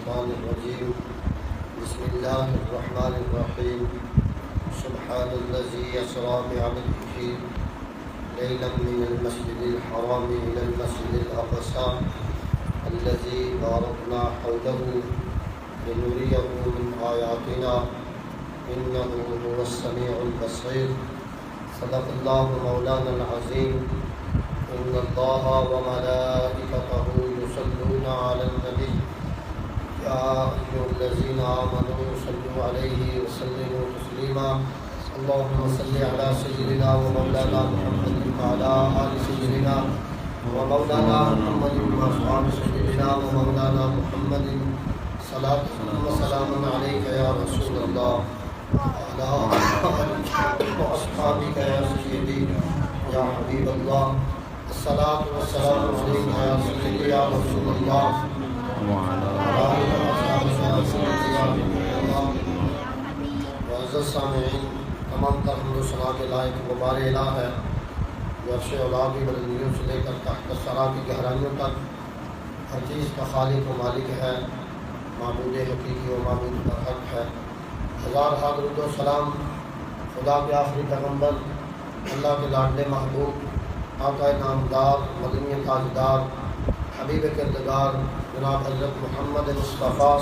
الشيطان الرجيم بسم الله الرحمن الرحيم سبحان الذي يسرى بعبده ليلا من المسجد الحرام إلى المسجد الأقصى الذي باركنا حوله لنريه من آياتنا إنه هو السميع البصير صدق الله مولانا العظيم إن الله وملائكته يصلون على النبي يا أيها الذين آمنوا صلوا عليه وسلموا تسليما اللهم صل على سيدنا ومولانا محمد وعلى آل سيدنا ومولانا محمد وأصحاب سيدنا ومولانا محمد صلاة وسلام عليك يا رسول الله وعلى آلك وأصحابك يا سيدي يا حبيب الله الصلاة والسلام عليك يا سيدي يا رسول الله وعلى آلك وأصحابك يا سيدي يا حبيب الله معزز سامعین، تمام تر حمد و ثنا کے لائق وہ بار الہ ہے جو عرش اولا کی بلندیوں سے لے کر تحت الثری کی گہرائیوں تک ہر چیز کا خالق و مالک ہے، معبود حقیقی و معبود برحق ہے۔ ہزار درود و سلام خدا کے آخری پیغمبر، اللہ کے لاڈلے محبوب، آقا نامدار، مدنی تاجدار، حبیب کردگار جناب حضرت محمد مصطفیٰ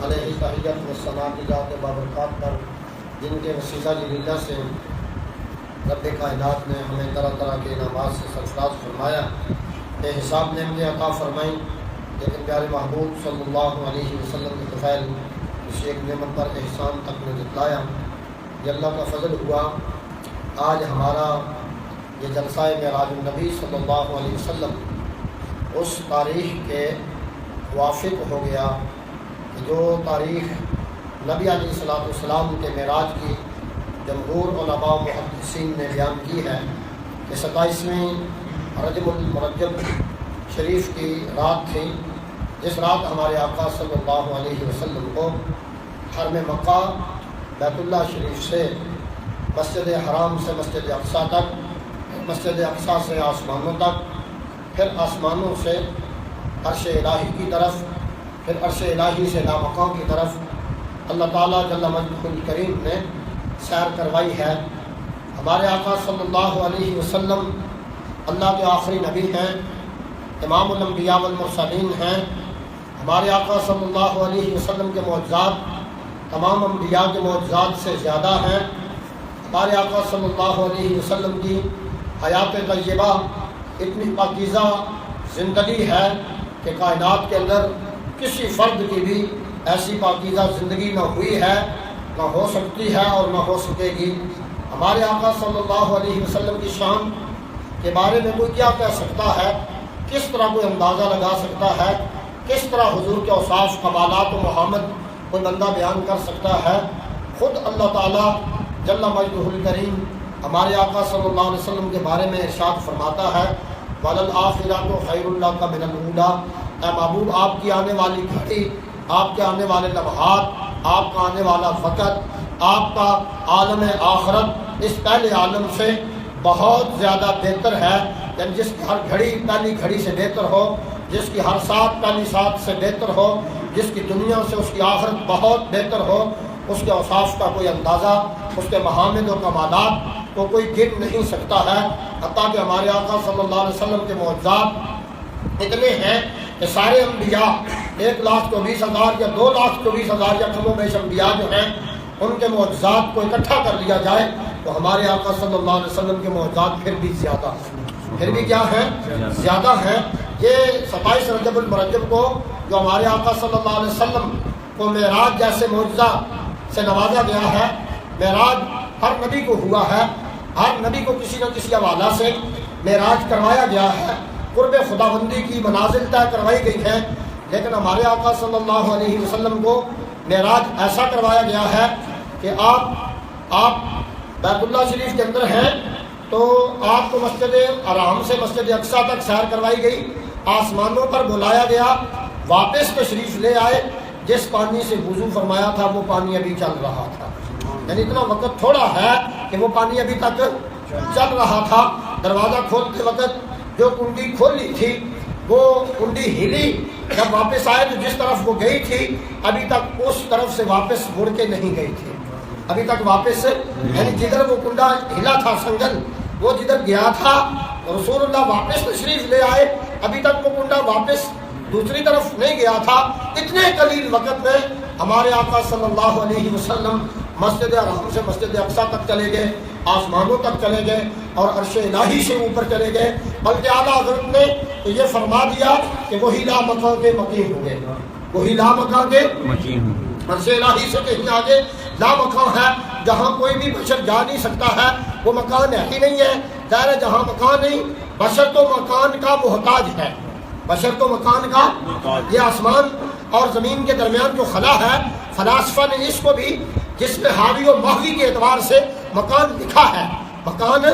علیہ تحیت و ثنا کی ذات بابرکات پر، جن کے وسیلہ جلیلہ سے رب کائنات نے ہمیں طرح طرح کے انعامات سے سرفراز فرمایا، بے حساب نعمتیں عطا فرمائیں، لیکن پیارے محبوب صلی اللہ علیہ وسلم کے طفیل اس ایک نعمت پر احسان تک نے جتلایا۔ یہ اللہ کا فضل ہوا، آج ہمارا یہ جلسہ معراج النبی صلی اللہ علیہ وسلم اس تاریخ کے موافق ہو گیا کہ جو تاریخ نبی علیہ السلام کے معراج کی جمہور علماء و محدثین نے بیان کی ہے کہ 27ویں رجب المرجب شریف کی رات تھی، جس رات ہمارے آقا صلی اللہ علیہ وسلم کو حرم مکہ بیت اللہ شریف سے مسجد حرام سے مسجد اقصیٰ تک، مسجد اقصیٰ سے آسمانوں تک، پھر آسمانوں سے عرش الہی کی طرف، پھر عرش الہی سے لامکان کی طرف اللہ تعالیٰ جل مجدہ الکریم نے سیر کروائی ہے۔ ہمارے آقا صلی اللہ علیہ وسلم اللہ کے آخری نبی ہیں، امام الانبیاء والمرسلین ہیں۔ ہمارے آقا صلی اللہ علیہ وسلم کے معجزات تمام انبیاء کے معجزات سے زیادہ ہیں۔ ہمارے آقا صلی اللہ علیہ وسلم کی حیات طیبہ اتنی پاکیزہ زندگی ہے کہ کائنات کے اندر کسی فرد کی بھی ایسی پاکیزہ زندگی نہ ہوئی ہے، نہ ہو سکتی ہے اور نہ ہو سکے گی۔ ہمارے آقا صلی اللہ علیہ وسلم کی شان کے بارے میں کوئی کیا کہہ سکتا ہے، کس طرح کوئی اندازہ لگا سکتا ہے، کس طرح حضور کے اوصاف کمالات و محمد کوئی بندہ بیان کر سکتا ہے۔ خود اللہ تعالیٰ جل مجدہ الکریم ہمارے آقا صلی اللہ علیہ وسلم کے بارے میں ارشاد فرماتا ہے وَلَلْآخِرَةُ خَيْرٌ لَكَ مِنَ الْأُولَىٰ، اے محبوب آپ کی آنے والی گھڑی، آپ کے آنے والے لمحات، آپ کا آنے والا وقت، آپ کا عالم آخرت اس پہلے عالم سے بہت زیادہ بہتر ہے۔ یعنی جس کی ہر گھڑی پہلی گھڑی سے بہتر ہو، جس کی ہر ساتھ پہلی ساتھ سے بہتر ہو، جس کی دنیا سے اس کی آخرت بہت بہتر ہو، اس کے اوصاف کا کوئی اندازہ، اس کے محامد و کمالات کو کوئی گر نہیں سکتا ہے۔ حتیٰ کہ ہمارے آقا صلی اللہ علیہ وسلم کے معجزات اتنے ہیں کہ سارے انبیاء 1,20,000 یا 2,24,000 یا کم و بیش انبیاء جو ہیں ان کے معجزات کو اکٹھا کر لیا جائے تو ہمارے آقا صلی اللہ علیہ وسلم کے معجزات پھر بھی زیادہ ہیں، پھر بھی کیا ہیں؟ زیادہ ہیں۔ یہ 27 رجب المرجب کو جو ہمارے آقا صلی اللہ علیہ وسلم کو معراج جیسے معجزہ سے نوازا گیا ہے، معراج ہر نبی کو ہوا ہے، ہر نبی کو کسی نہ کسی حوالہ سے معراج کروایا گیا ہے، قرب خداوندی کی منازل طے کروائی گئی ہے، لیکن ہمارے آقا صلی اللہ علیہ وسلم کو معراج ایسا کروایا گیا ہے کہ آپ بیت اللہ شریف کے اندر ہیں تو آپ کو مسجد حرام سے مسجد اقصیٰ تک سیر کروائی گئی، آسمانوں پر بلایا گیا، واپس تشریف لے آئے، جس پانی سے وضو فرمایا تھا وہ پانی ابھی چل رہا تھا۔ یعنی اتنا وقت تھوڑا ہے کہ وہ پانی ابھی تک چل رہا تھا۔ دروازہ کھولتے وقت جو کنڈی کھولی تھی وہ کنڈی ہلی، جب واپس آئے تو جس طرف وہ گئی تھی ابھی تک اس طرف سے واپس مڑ کے نہیں گئی تھی، ابھی تک واپس، یعنی جدھر وہ کنڈا ہلا تھا سنگل، وہ جدھر گیا تھا رسول اللہ واپس تشریف لے آئے، ابھی تک وہ کنڈا واپس دوسری طرف نہیں گیا تھا۔ اتنے قلیل وقت میں ہمارے آقا صلی اللہ علیہ وسلم مسجد حرام سے مسجد اقصیٰ تک چلے گئے، آسمانوں تک چلے گئے اور عرش الہی سے اوپر چلے گئے، بلکہ اعلیٰ حضرت نے تو یہ فرما دیا کہ وہی لا مکان کے مقیم ہوں گے، وہی لا مکان کے مقیم، عرش الہی سے کہیں آگے لا مکان ہے جہاں کوئی بھی بشر جا نہیں سکتا ہے، وہ مکان ہے ہی نہیں ہے، ظاہر ہے جہاں مکان نہیں، بشر تو مکان کا محتاج ہے، بشر تو مکان کا، یہ آسمان اور زمین کے درمیان جو خلا ہے، فلاسفہ نے اس کو بھی جس میں حاوی و ماہوی کے اعتبار سے مکان لکھا ہے، مکان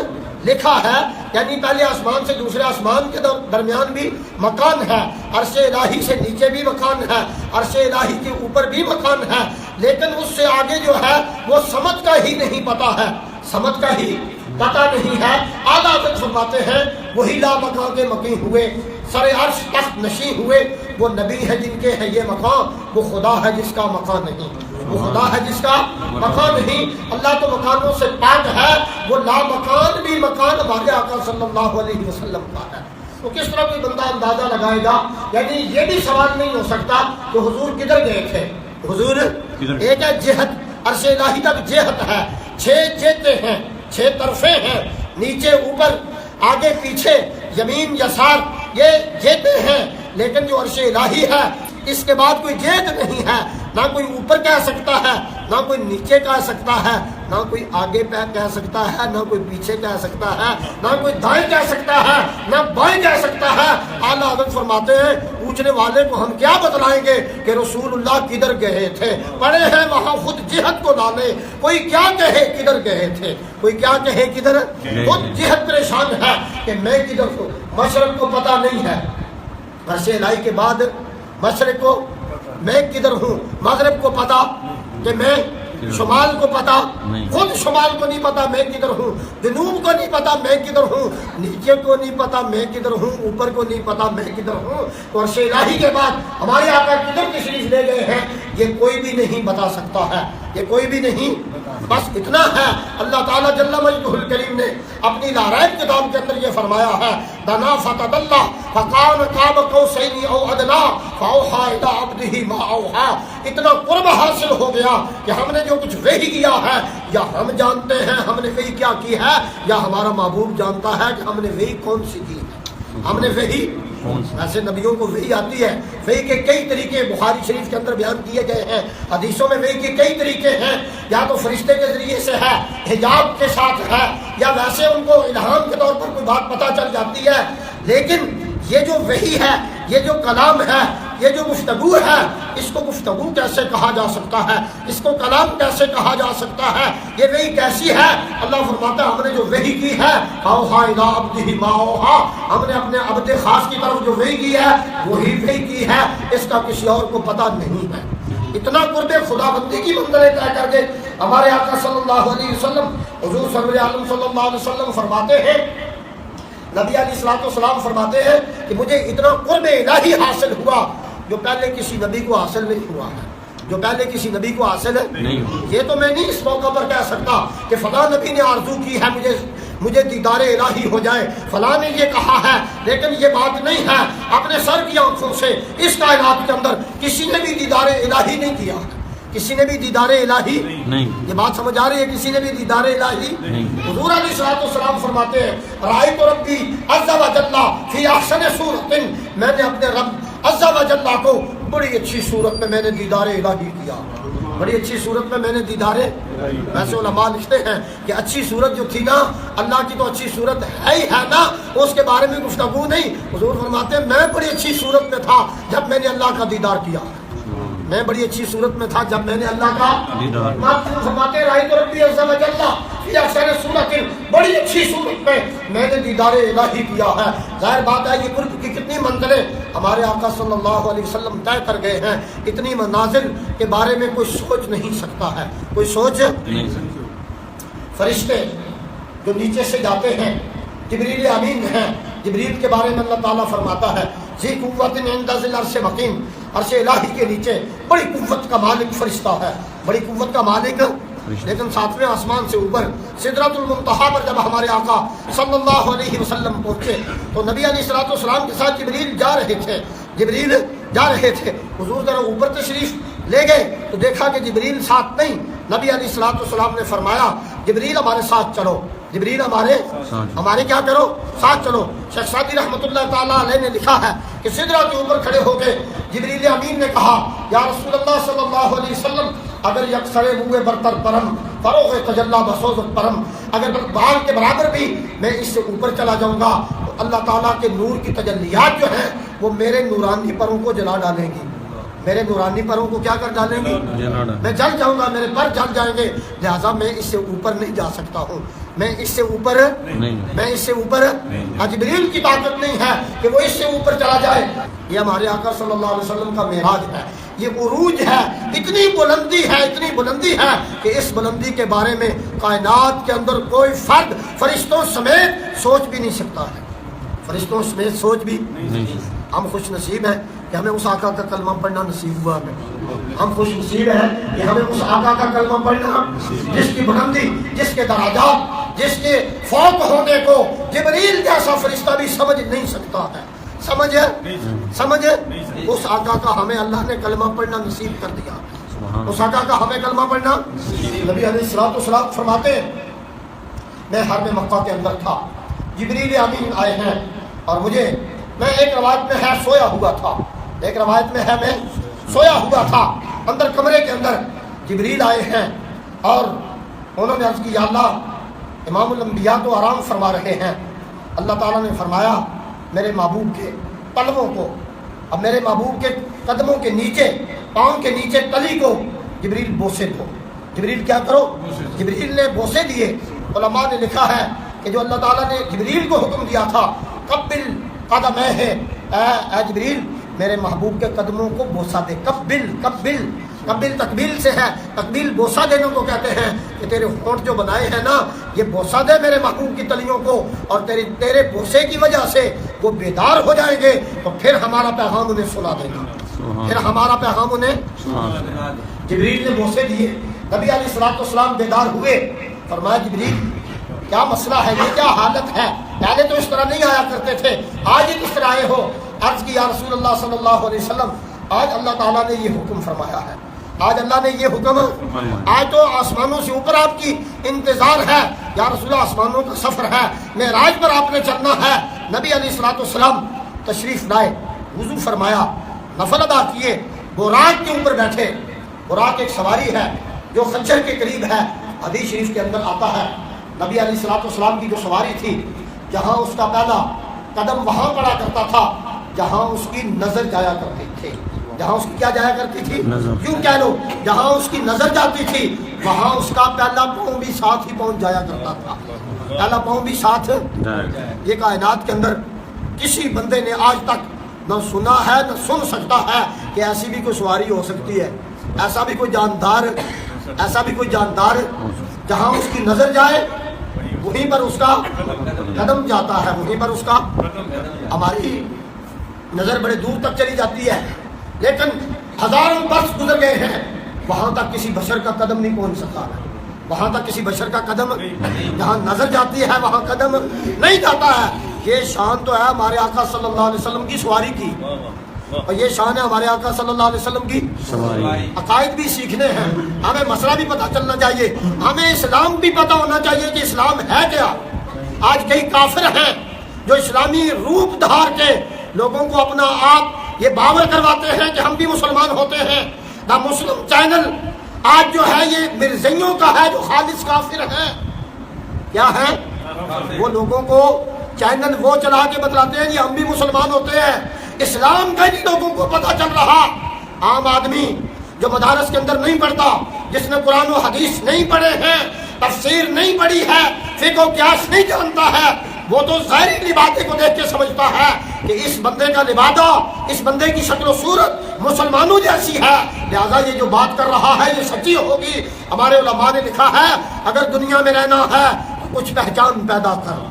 لکھا ہے، یعنی پہلے آسمان سے دوسرے آسمان کے درمیان بھی مکان ہے، عرش الہی سے نیچے بھی مکان ہے، عرش الہی کے اوپر بھی مکان ہے، لیکن اس سے آگے جو ہے وہ سمت کا ہی نہیں پتہ ہے، سمت کا ہی پتہ نہیں ہے۔ اعلیٰ حضرت فرماتے ہیں وہی لا مکان کے مقیم ہوئے، سر عرش تخت نشین ہوئے، وہ نبی ہے جن کے ہے یہ مقام، وہ خدا ہے جس کا مکان نہیں، وہ خدا ہے جس کا مکان نہیں۔ اللہ تو مکانوں سے پاک ہے، وہ لا مکان بھی مکان ہمارے آقا صلی اللہ علیہ وسلم کا ہے۔ تو کس طرح کوئی بندہ اندازہ لگائے گا، یعنی یہ بھی سوال نہیں ہو سکتا کہ حضور کدھر گئے تھے، حضور ایک ہے جہت، عرش الہی تک جہت ہے، 6 جہتیں ہیں، 6 طرفیں ہیں، نیچے اوپر آگے پیچھے یمین یسار یہ جہتیں ہیں، لیکن جو عرش الہی ہے اس کے بعد کوئی جہت نہیں ہے، نہ کوئی اوپر کہہ سکتا ہے، نہ کوئی نیچے کہہ سکتا ہے، نہ کوئی آگے پہ کہہ سکتا ہے، نہ کوئی پیچھے کہہ سکتا ہے، نہ کوئی دائیں کہہ سکتا ہے، نہ بائیں کہہ سکتا ہے۔ اعلیٰ حضرت فرماتے ہیں پوچھنے والے کو ہم کیا بتلائیں گے کہ رسول اللہ کدھر گئے تھے، پڑے ہیں وہاں خود جہت کو ڈالے، کوئی کیا کہے کدھر گئے تھے، کوئی کیا کہے کدھر، خود جہت پریشان ہے کہ میں کدھر ہوں، مشرق کو پتہ نہیں ہے، عرش الہی کے بعد مشرق کو میں کدھر ہوں، مغرب کو پتا کہ میں، شمال کو پتا خود شمال کو نہیں پتا میں کدھر ہوں، جنوب کو نہیں پتا میں کدھر ہوں، نیچے کو نہیں پتا میں کدھر ہوں، اوپر کو نہیں پتا میں کدھر ہوں۔ تو عرش الہی کے بعد ہمارے آقا کدھر تشریف لے گئے ہیں یہ کوئی بھی نہیں بتا سکتا ہے، یہ کوئی بھی نہیں، بس اتنا ہے اللہ تعالیٰ جل مجدہ الکریم نے اپنی لارائب کتاب کے اندر یہ فرمایا ہے دنا فتدلہ فکان قاب قوسین او ادنا فاوحی الی عبدہ ما اوحی، اتنا قرب حاصل ہو گیا کہ ہم نے جو کچھ وحی کیا ہے یا ہم جانتے ہیں ہم نے وحی کیا کی ہے، یا ہمارا محبوب جانتا ہے کہ ہم نے وحی کون سی کی ہے، ہم نے وحی، ایسے نبیوں کو وحی آتی ہے، وحی کے کئی طریقے بخاری شریف کے اندر بیان کیے گئے ہیں، حدیثوں میں وحی کے کئی طریقے ہیں، یا تو فرشتے کے ذریعے سے ہے، حجاب کے ساتھ ہے، یا ویسے ان کو الہام کے طور پر کوئی بات پتہ چل جاتی ہے، لیکن یہ جو وحی ہے، یہ جو کلام ہے، یہ جو گفتگو ہے، اس کو گفتگو کیسے کہا جا سکتا ہے، اس کو کلام کیسے کہا جا سکتا ہے، یہ وحی کیسی ہے؟ اللہ فرماتا ہے ہم نے جو وحی کی ہے اوحیٰ الی عبدہ ما اوحیٰ، ہم نے اپنے عبد خاص کی طرف جو وحی کی ہے وہی وحی کی ہے، اس کا کسی اور کو پتہ نہیں ہے۔ اتنا قرب خدا بندی کی منزلیں طے کر کے ہمارے آقا صلی اللہ علیہ وسلم، حضور سرور عالم صلی اللہ علیہ وسلم فرماتے ہیں، نبی علیہ الصلوۃ والسلام فرماتے ہیں کہ مجھے اتنا قرب الہی حاصل ہوا جو پہلے کسی نبی کو حاصل نہیں ہوا ہے، جو پہلے کسی نبی کو حاصل نہیں۔ یہ تو میں نہیں اس موقع پر کہہ سکتا کہ فلاں نبی نے آرزو کی ہے مجھے دیدار الہی ہو جائے، فلاں نے یہ کہا ہے، لیکن یہ بات نہیں ہے، اپنے سر کی آنکھوں سے اس کائنات کے اندر کسی نے بھی دیدار الہی نہیں کیا، کسی نے بھی دیدار الہی نہیں، یہ بات سمجھ آ رہی ہے، کسی نے بھی دیدار الہی نہیں۔ حضور علیہ الصلوۃ والسلام فرماتے ہیں رأیت ربی عز وجل فی احسن صورت، میں نے اپنے رب عز وجل کو بڑی اچھی صورت میں نے دیدار الہی کیا، بڑی اچھی صورت میں نے دیدار، ویسے علماء لکھتے ہیں کہ اچھی صورت جو تھی نا، اللہ کی تو اچھی صورت ہے ہی ہے نا، اس کے بارے میں گفتگو نہیں۔ حضور فرماتے ہیں میں بڑی اچھی صورت میں تھا جب میں نے اللہ کا دیدار کیا، میں بڑی اچھی صورت میں تھا جب میں نے اللہ کا دیدار، فرماتے ہیں رأیت ربی عز وجل فی احسن صورت، بڑی اچھی صورت میں نے دیدار الہی کیا ہے۔ ظاہر بات ہے یہ قرب کی کتنی منزلیں ہمارے آقا صلی اللہ علیہ وسلم طے کر گئے ہیں، اتنی منازل کے بارے میں کوئی سوچ نہیں سکتا ہے، کوئی سوچ نہیں سکتا۔ فرشتے جو نیچے سے جاتے ہیں جبریل امین ہیں، جبریل کے بارے میں اللہ تعالیٰ فرماتا ہے ذی قوت عند ذی العرش مقیم، عرش الہی کے نیچے بڑی قوت کا مالک فرشتہ ہے، بڑی قوت کا مالک، لیکن ساتویں آسمان سے اوپر سدرۃ المنتہا پر جب ہمارے آقا صلی اللہ علیہ وسلم پہنچے تو نبی علیہ الصلوۃ والسلام کے ساتھ جبریل جا رہے تھے، حضور ذرا اوپر تشریف لے گئے تو دیکھا کہ جبریل ساتھ نہیں، نبی علیہ الصلوۃ والسلام نے فرمایا جبریل ہمارے ساتھ چلو، جبریل ہمارے کیا کرو، ساتھ چلو۔ شیخ سعدی رحمۃ اللہ تعالیٰ علیہ نے لکھا ہے کہ سدرہ کے اوپر کھڑے ہو کے جبریل امین نے کہا یا رسول اللہ صلی اللہ علیہ وسلم اگر یکسر موئے برتر پرم فروغ تجلی بسوزت پرم، اگر بال کے برابر بھی میں اس سے اوپر چلا جاؤں گا تو اللہ تعالیٰ کے نور کی تجلیات جو ہیں وہ میرے نورانی پروں کو جلا ڈالیں گی، میرے نورانی پروں کو کیا کر ڈالیں گی، میں جل جاؤں گا، میرے پر جل جائیں گے، لہٰذا میں اس سے اوپر نہیں جا سکتا ہوں، میں اس سے اوپر جبریل کی طاقت نہیں ہے کہ وہ اس سے اوپر چلا جائے۔ یہ ہمارے آقا صلی اللہ علیہ وسلم کا معراج ہے، یہ عروج ہے، اتنی بلندی ہے کہ اس بلندی کے بارے میں کائنات کے اندر کوئی فرد فرشتوں سمیت سوچ بھی نہیں سکتا ہے، فرشتوں سمیت سوچ بھی نہیں۔ ہم خوش نصیب ہیں کہ ہمیں اس آقا کا کلمہ پڑھنا نصیب ہوا ہے، ہم خوش نصیب ہیں کہ ہمیں اس آقا کا کلمہ پڑھنا جس کی بلندی، جس کے درجات، جس کے فوق ہونے کو جبریل جیسا فرشتہ بھی سمجھ نہیں سکتا ہے، سمجھ اس آقا کا ہمیں اللہ نے کلمہ پڑھنا نصیب کر دیا، اس آقا کا ہمیں کلمہ پڑھنا۔ نبی علیہ الصلوۃ والسلام فرماتے ہیں میں حرم مکہ کے اندر تھا، جبریل امین آئے ہیں اور میں ایک روایت میں ہے سویا ہوا تھا، ایک روایت میں ہے میں سویا ہوا تھا، اندر کمرے کے اندر جبریل آئے ہیں اور انہوں نے عرض کی یا اللہ امام الانبیاء تو آرام فرما رہے ہیں، اللہ تعالیٰ نے فرمایا میرے محبوب کے قدموں کو، اب میرے محبوب کے قدموں کے نیچے، پاؤں کے نیچے تلی کو جبریل بوسے دو، جبریل کیا کرو، جبریل نے بوسے دیے۔ علماء نے لکھا ہے کہ جو اللہ تعالیٰ نے جبریل کو حکم دیا تھا قبل قدم ہے اے جبریل میرے محبوب کے قدموں کو بوسہ دے، قبل تقبیل سے ہے، تقبیل بوسہ دینے کو کہتے ہیں کہ تیرے ہونٹ جو بنائے ہیں نا یہ بوسہ دے میرے محبوب کی تلیوں کو، اور تیرے بوسے کی وجہ سے وہ بیدار ہو جائیں گے تو پھر ہمارا پیغام انہیں سنا دے گا، پھر ہمارا پیغام انہیں جبریل نے بوسے دیے، نبی علیہ الصلوۃ والسلام بیدار ہوئے، فرمایا جبریل کیا مسئلہ ہے، یہ کیا حالت ہے، پہلے تو اس طرح نہیں آیا کرتے تھے، آج ہی کس طرح آئے ہو؟ عرض کی یا رسول اللہ صلی اللہ علیہ وسلم آج اللہ تعالیٰ نے یہ حکم فرمایا ہے، آج اللہ نے یہ حکم، آج تو آسمانوں سے اوپر آپ کی انتظار ہے یا رسول اللہ، آسمانوں کا سفر ہے، معراج پر آپ نے چلنا ہے۔ نبی علیہ الصلوۃ والسلام تشریف لائے، وضو فرمایا، نفل ادا کیے، براق کے اوپر بیٹھے، براق ایک سواری ہے جو خنجر کے قریب ہے، حدیث شریف کے اندر آتا ہے نبی علیہ الصلوۃ والسلام کی جو سواری تھی جہاں اس کا پہلا قدم وہاں پڑا کرتا تھا جہاں اس کی نظر جایا کرتی تھی، جہاں اس کی کیا جایا کرتی تھی، کیوں کہہ لو، جہاں اس کی نظر جاتی تھی وہاں اس کا پہلا پاؤں بھی ساتھ ہی پہنچ جایا کرتا تھا، پہلا پاؤں بھی ساتھ۔ یہ کائنات کے اندر کسی بندے نے آج تک نہ سنا ہے نہ سن سکتا ہے کہ ایسی بھی کوئی سواری ہو سکتی ہے، ایسا بھی کوئی جاندار جہاں اس کی نظر جائے وہیں پر اس کا قدم جاتا ہے، وہیں پر اس کا، ہماری نظر بڑے دور تک چلی جاتی ہے لیکن ہزاروں برس گزر گئے ہیں وہاں تک کسی بشر کا قدم نہیں پہنچ سکتا، وہاں تک کسی بشر کا قدم، جہاں نظر جاتی ہے وہاں قدم نہیں جاتا ہے۔ یہ شان تو ہے ہمارے آقا صلی اللہ علیہ وسلم کی سواری کی، اور یہ شان ہے ہمارے آقا صلی اللہ علیہ وسلم کی سواری۔ عقائد بھی سیکھنے ہیں، ہمیں مسئلہ بھی پتہ چلنا چاہیے، ہمیں اسلام بھی پتہ ہونا چاہیے کہ اسلام ہے کیا۔ آج کئی کافر ہیں جو اسلامی روپ دھار کے لوگوں کو اپنا آپ یہ باور کرواتے ہیں کہ ہم بھی مسلمان ہوتے ہیں۔ دا مسلم چینل آج جو ہے یہ مرزائیوں کا ہے جو خالص کافر ہیں، کیا ہے وہ لوگوں کو چینل وہ چلا کے بتلاتے ہیں کہ ہم بھی مسلمان ہوتے ہیں، اسلام کا ہی لوگوں کو پتہ چل رہا۔ عام آدمی جو مدارس کے اندر نہیں پڑھتا، جس نے قرآن و حدیث نہیں پڑھے ہیں، تفسیر نہیں پڑھی ہے، فقہ و قیاس نہیں جانتا ہے، وہ تو ظاہری لبادے کو دیکھ کے سمجھتا ہے کہ اس بندے کا لبادہ، اس بندے کی شکل و صورت مسلمانوں جیسی ہے، لہذا یہ جو بات کر رہا ہے یہ سچی ہوگی۔ ہمارے علماء نے لکھا ہے اگر دنیا میں رہنا ہے تو کچھ پہچان پیدا کر،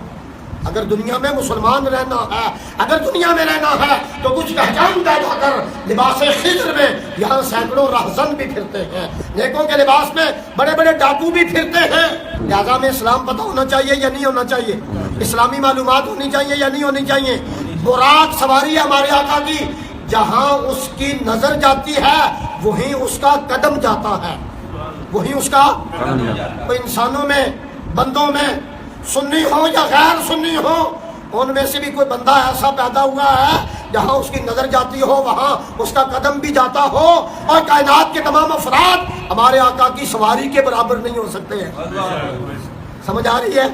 اگر دنیا میں مسلمان رہنا ہے، اگر دنیا میں رہنا ہے تو کچھ پہچان پیدا کر۔ لباس خضر میں یہاں سینکڑوں راہزن بھی پھرتے ہیں، نیکوں کے لباس میں بڑے بڑے ڈاکو بھی پھرتے ہیں۔ لہٰذا میں اسلام پتہ ہونا چاہیے یا نہیں ہونا چاہیے؟ اسلامی معلومات ہونی چاہیے یا نہیں ہونی چاہیے؟ براق سواری ہے ہمارے آقا کی، جہاں اس کی نظر جاتی ہے وہیں اس کا قدم جاتا ہے، وہیں اس کا تو انسانوں میں، بندوں میں، سنی ہو یا غیر سنی ہو، ان میں سے بھی کوئی بندہ ایسا پیدا ہوا ہے جہاں اس کی نظر جاتی ہو وہاں اس کا قدم بھی جاتا ہو، اور کائنات کے تمام افراد ہمارے آقا کی سواری کے برابر نہیں ہو سکتے ہیں۔ سمجھ آ رہی ہے؟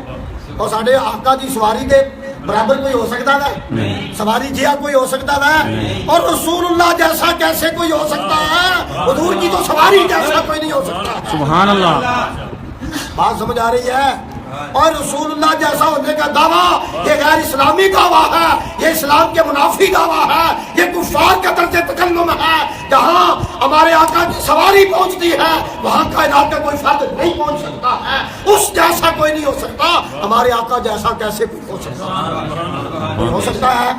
اور ساڑھے آقا کی سواری کے برابر کوئی ہو سکتا ہے؟ سواری جیا کوئی ہو سکتا ہے؟ اور رسول اللہ جیسا کیسے کوئی ہو سکتا ہے؟ حضور کی تو سواری جیسا کوئی نہیں ہو سکتا۔ سبحان اللہ، بات سمجھ آ رہی ہے؟ اور رسول اللہ جیسا ہونے کا دعویٰ یہ غیر اسلامی دعویٰ ہے، یہ اسلام کے منافی دعویٰ ہے، یہ کفار کا طرز تکلم ہے۔ جہاں ہمارے آقا کی سواری پہنچتی ہے وہاں کائنات کا کوئی فرد نہیں پہنچ سکتا ہے، اس جیسا کوئی نہیں ہو سکتا، ہمارے آقا جیسا کیسے کوئی ہو سکتا ہے؟ ہو سکتا ہے؟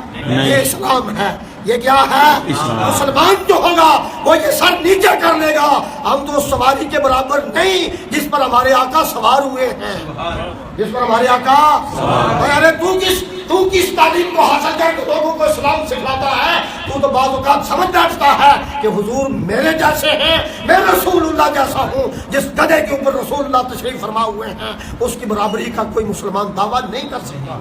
یہ اسلام ہے، یہ کیا ہے؟ مسلمان جو ہوگا وہ یہ سر نیچے کر لے گا، ہم تو اس سواری کے برابر نہیں جس پر ہمارے آقا سوار ہوئے ہیں، جس پر ہمارے آقا ارے تو کس تعلیم کو حاصل کر کے لوگوں کو اسلام سکھلاتا ہے؟ تو بعض اوقات سمجھ بیٹھتا ہے کہ حضور میرے جیسے ہیں، میں رسول اللہ جیسا ہوں، جس گدھے کے اوپر رسول اللہ تشریف فرما ہوئے ہیں اس کی برابری کا کوئی مسلمان دعویٰ نہیں کر سکتا،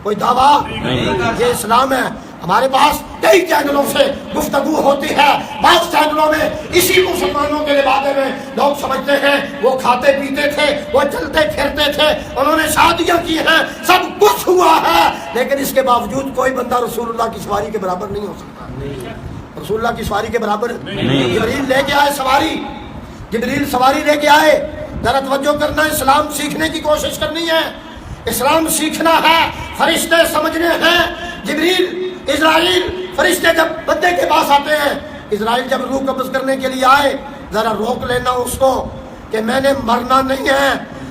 کوئی دعویٰ نہیں۔ یہ اسلام ہے۔ ہمارے پاس کئی چینلوں سے گفتگو ہوتی ہے، بعض چینلوں میں اسی مسلمانوں کے بارے میں لوگ سمجھتے ہیں وہ کھاتے پیتے تھے، وہ چلتے پھرتے تھے، انہوں نے شادیاں کی ہیں، سب کچھ ہوا ہے، لیکن اس کے باوجود کوئی بندہ رسول اللہ کی سواری کے برابر نہیں ہو سکتا۔ رسول اللہ کی سواری کے برابر جبریل لے کے آئے سواری، جبریل سواری لے کے آئے۔ ذرا توجہ کرنا، اسلام سیکھنے کی کوشش کرنی ہے، اسلام سیکھنا ہے، فرشتے سمجھنے ہیں۔ جبریل اسرائیل فرشتے جب بندے کے پاس آتے ہیں، اسرائیل جب روح قبض کرنے کے لیے آئے، ذرا روک لینا اس کو کہ میں نے مرنا نہیں ہے،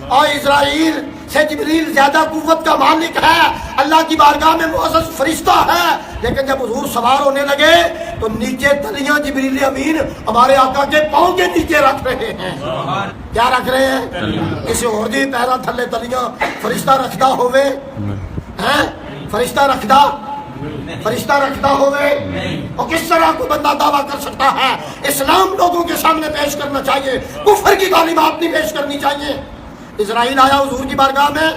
اور اسرائیل سے جبریل زیادہ قوت کا مالک ہے، اللہ کی بارگاہ میں معزز فرشتہ ہے، لیکن جب حضور سوار ہونے لگے تو نیچے تلیاں جبریل امین ہمارے آقا کے پاؤں کے نیچے رکھ رہے ہیں۔ کیا رکھ رہے ہیں؟ کسی اور دی پیرا تھلے تلیاں فرشتہ رکھدا ہوئے ہیں؟ فرشتہ رکھتا ہوئے، اور کس طرح کوئی بندہ دعویٰ کر سکتا ہے؟ اسلام لوگوں کے سامنے پیش کرنا چاہیے، کفر کی تعلیمات نہیں پیش کرنی چاہیے۔ اسرائیل آیا حضور کی بارگاہ میں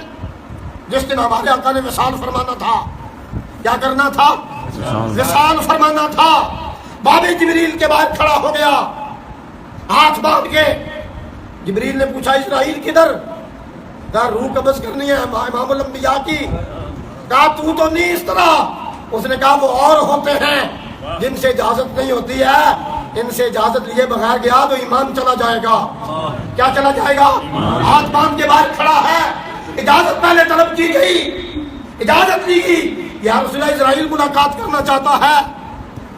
جس دن ہمارے آقا نے وصال فرمانا تھا، کیا کرنا تھا؟ وصال فرمانا تھا۔ باب جبریل کے باہر کھڑا ہو گیا ہاتھ باندھ کے، جبریل نے پوچھا اسرائیل کدھر؟ کہا روح قبض کرنی ہے امام الانبیاء کی۔ کہا تو نہیں اس طرح۔ اس نے کہا وہ اور ہوتے ہیں جن سے اجازت نہیں ہوتی ہے، ان سے اجازت لیے بغیر گیا تو ایمان چلا جائے گا۔ کیا چلا جائے گا؟ ہاتھ باندھ کے باہر کھڑا ہے، اجازت پہلے طلب کی گئی، اجازت لی گئی، یا رسول اللہ اسرائیل ملاقات کرنا چاہتا ہے۔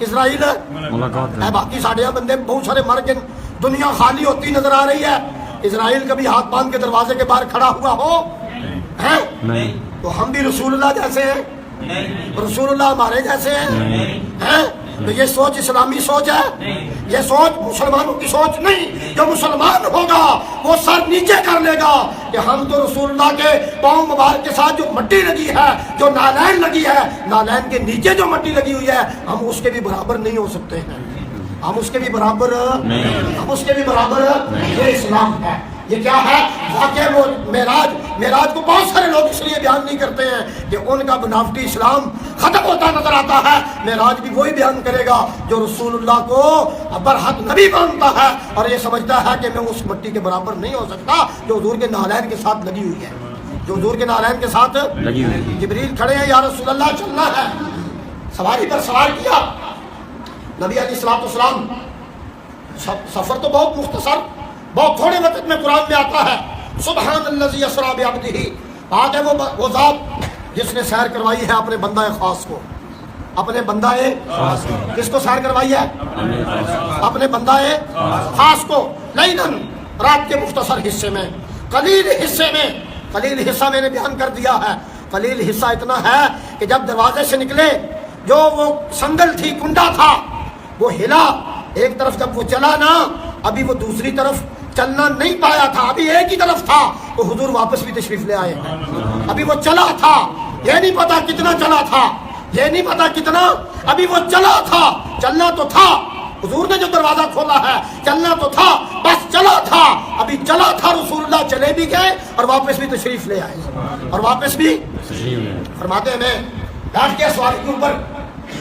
اسرائیل ہے، باقی ساڑھے بندے بہت سارے مر گئے، دنیا خالی ہوتی نظر آ رہی ہے، اسرائیل کبھی ہاتھ باندھ کے دروازے کے باہر کھڑا ہوا ہو؟ نہیں۔ تو ہم بھی رسول اللہ جیسے ہیں؟ رسول اللہ ہمارے جیسے ہیں؟ تو یہ سوچ اسلامی سوچ ہے؟ یہ سوچ مسلمانوں کی سوچ نہیں۔ جو مسلمان ہوگا وہ سر نیچے کر لے گا کہ ہم تو رسول اللہ کے پاؤں مبارک کے ساتھ جو مٹی لگی ہے، جو نالین لگی ہے، نالین کے نیچے جو مٹی لگی ہوئی ہے، ہم اس کے بھی برابر نہیں ہو سکتے ہیں، ہم اس کے بھی برابر یہ اسلام ہے۔ یہ کیا ہے؟ واقعہ معراج کو بہت سارے لوگ اس لیے بیان نہیں کرتے ہیں کہ ان کا بناوٹی اسلام ختم ہوتا نظر آتا ہے۔ معراج بھی وہی بیان کرے گا جو رسول اللہ کو برحق نبی مانتا ہے اور یہ سمجھتا ہے کہ میں اس مٹی کے برابر نہیں ہو سکتا جو حضور کے نالین کے ساتھ لگی ہوئی ہے، جو حضور کے نالین کے ساتھ لگی ہوئی ہے۔ جبریل کھڑے ہیں، یا رسول اللہ چلنا ہے، سواری پر سوار کیا نبی علیہ الصلوۃ والسلام۔ سفر تو بہت مختصر، بہت تھوڑے وقت میں قرآن میں آتا ہے سبحان الذی اسریٰ بعبدہ، آج ہے وہ ذات جس نے سیر کروائی ہے اپنے بندہ خاص کو، اپنے بندہ کس کو سیر کروائی ہے؟ اپنے بندہ خاص کو، لیلاً رات کے مختصر حصے میں، قلیل حصہ میں نے بیان کر دیا ہے، قلیل حصہ اتنا ہے کہ جب دروازے سے نکلے جو وہ سنگل تھی، کنڈا تھا، وہ ہلا ایک طرف، جب وہ چلا نا ابھی وہ دوسری طرف چلنا نہیں پایا تھا، ابھی ایک ہی طرف تھا، تو حضور واپس بھی تشریف لے آئے ہیں۔ ابھی وہ چلا تھا، یہ نہیں پتا کتنا چلا تھا، یہ نہیں پتا کتنا، ابھی وہ چلا تھا، چلنا تو تھا، حضور نے جو دروازہ کھولا ہے چلنا تو تھا، بس چلا تھا، ابھی چلا تھا، رسول اللہ چلے بھی گئے اور واپس بھی تشریف لے آئے، اور واپس بھی فرماتے ہیں میں بیٹھ کے سواری کے اوپر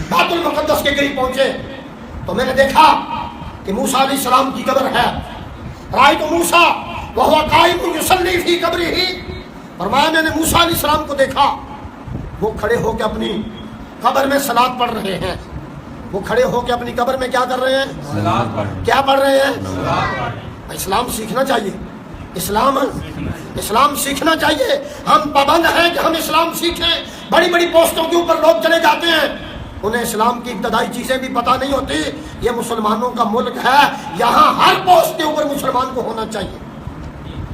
بیت المقدس کے قریب پہنچے تو میں نے دیکھا کہ موسیٰ علیہ السلام کی قبر ہے۔ رأیت موسیٰ وہو قائم یصلی فی قبرہ، فرمایا میں نے موسیٰ علیہ السلام کو دیکھا، وہ کھڑے ہو کے اپنی قبر میں صلاۃ پڑھ رہے ہیں، وہ کھڑے ہو کے اپنی قبر میں کیا کر رہے ہیں؟ کیا پڑھ رہے ہیں؟ اسلام سیکھنا چاہیے، اسلام سیکھنا چاہیے، ہم پابند ہیں کہ ہم اسلام سیکھیں۔ بڑی بڑی پوسٹوں کے اوپر لوگ چلے جاتے ہیں، انہیں اسلام کی ابتدائی چیزیں بھی پتہ نہیں ہوتی۔ یہ مسلمانوں کا ملک ہے، یہاں ہر پوسٹ کے اوپر مسلمان کو ہونا چاہیے،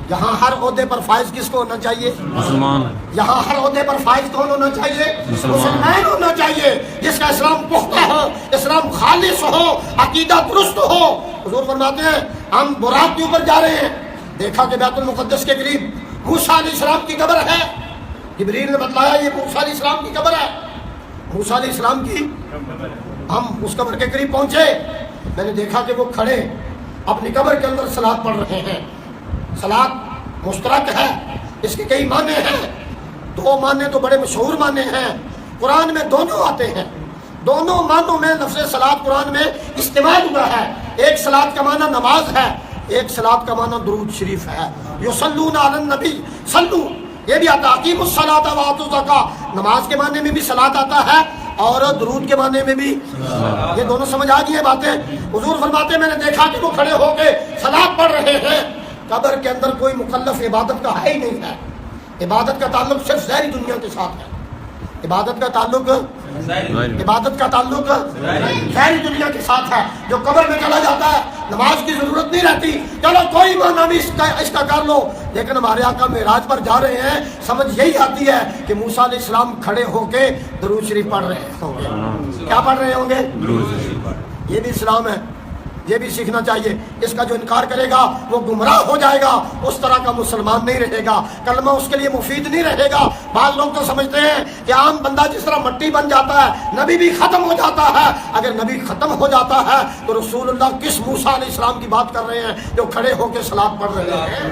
یہاں ہر عہدے پر فائز کس کو ہونا چاہیے؟ مسلمان۔ یہاں ہر عہدے پر فائز کون ہونا چاہیے؟ مسلمان ہونا چاہیے، جس کا اسلام پختہ ہو، اسلام خالص ہو، عقیدہ درست ہو۔ حضور فرماتے ہیں ہم براق کے اوپر جا رہے ہیں، دیکھا کہ بیت المقدس کے قریب موسیٰ علیہ السلام کی قبر ہے، جبریل نے بتلایا یہ موسیٰ علیہ السلام کی قبر ہے، موسیٰ علیہ السلام کی۔ ہم اس قبر کے قریب پہنچے، میں نے دیکھا کہ وہ کھڑے اپنی قبر کے اندر صلاۃ پڑھ رہے ہیں۔ صلاۃ مشترک ہے، اس کے کئی معنی ہیں، دو معنی تو بڑے مشہور معنی ہیں، قرآن میں دونوں آتے ہیں، دونوں معنوں میں لفظ صلاۃ قرآن میں استعمال ہوا ہے۔ ایک صلاۃ کا معنی نماز ہے، ایک صلاۃ کا معنی درود شریف ہے۔ یصلون علی النبی، صلو یہ بھی آتا، اقیموا الصلاۃ وآتوا الزکاۃ، نماز کے معنی میں بھی صلاۃ آتا ہے اور درود کے معنی میں بھی، یہ دونوں سمجھ آ گئی ہیں باتیں۔ حضور فرماتے ہیں میں نے دیکھا کہ وہ کھڑے ہو کے صلاۃ پڑھ رہے ہیں، قبر کے اندر کوئی مکلف عبادت کا ہے ہی نہیں ہے، عبادت کا تعلق صرف ظاہری دنیا کے ساتھ ہے، عبادت کا تعلق ظاہری دنیا کے ساتھ ہے۔ جو قبر میں چلا جاتا ہے نماز کی ضرورت نہیں رہتی، چلو کوئی معنی بھی اس کا کر لو، لیکن ہمارے آقا معراج پر جا رہے ہیں، سمجھ یہی آتی ہے کہ موسیٰ علیہ السلام کھڑے ہو کے درود شریف پڑھ رہے ہوں گے۔ کیا پڑھ رہے ہوں گے؟ یہ بھی اسلام ہے، یہ بھی سیکھنا چاہیے۔ اس کا جو انکار کرے گا وہ گمراہ ہو جائے گا، اس طرح کا مسلمان نہیں رہے گا، کلمہ اس کے لیے مفید نہیں رہے گا۔ بعض لوگ تو سمجھتے ہیں کہ عام بندہ جس طرح مٹی بن جاتا ہے نبی بھی ختم ہو جاتا ہے۔ اگر نبی ختم ہو جاتا ہے تو رسول اللہ کس موسیٰ علیہ السلام کی بات کر رہے ہیں جو کھڑے ہو کے صلاۃ پڑھ رہے ہیں؟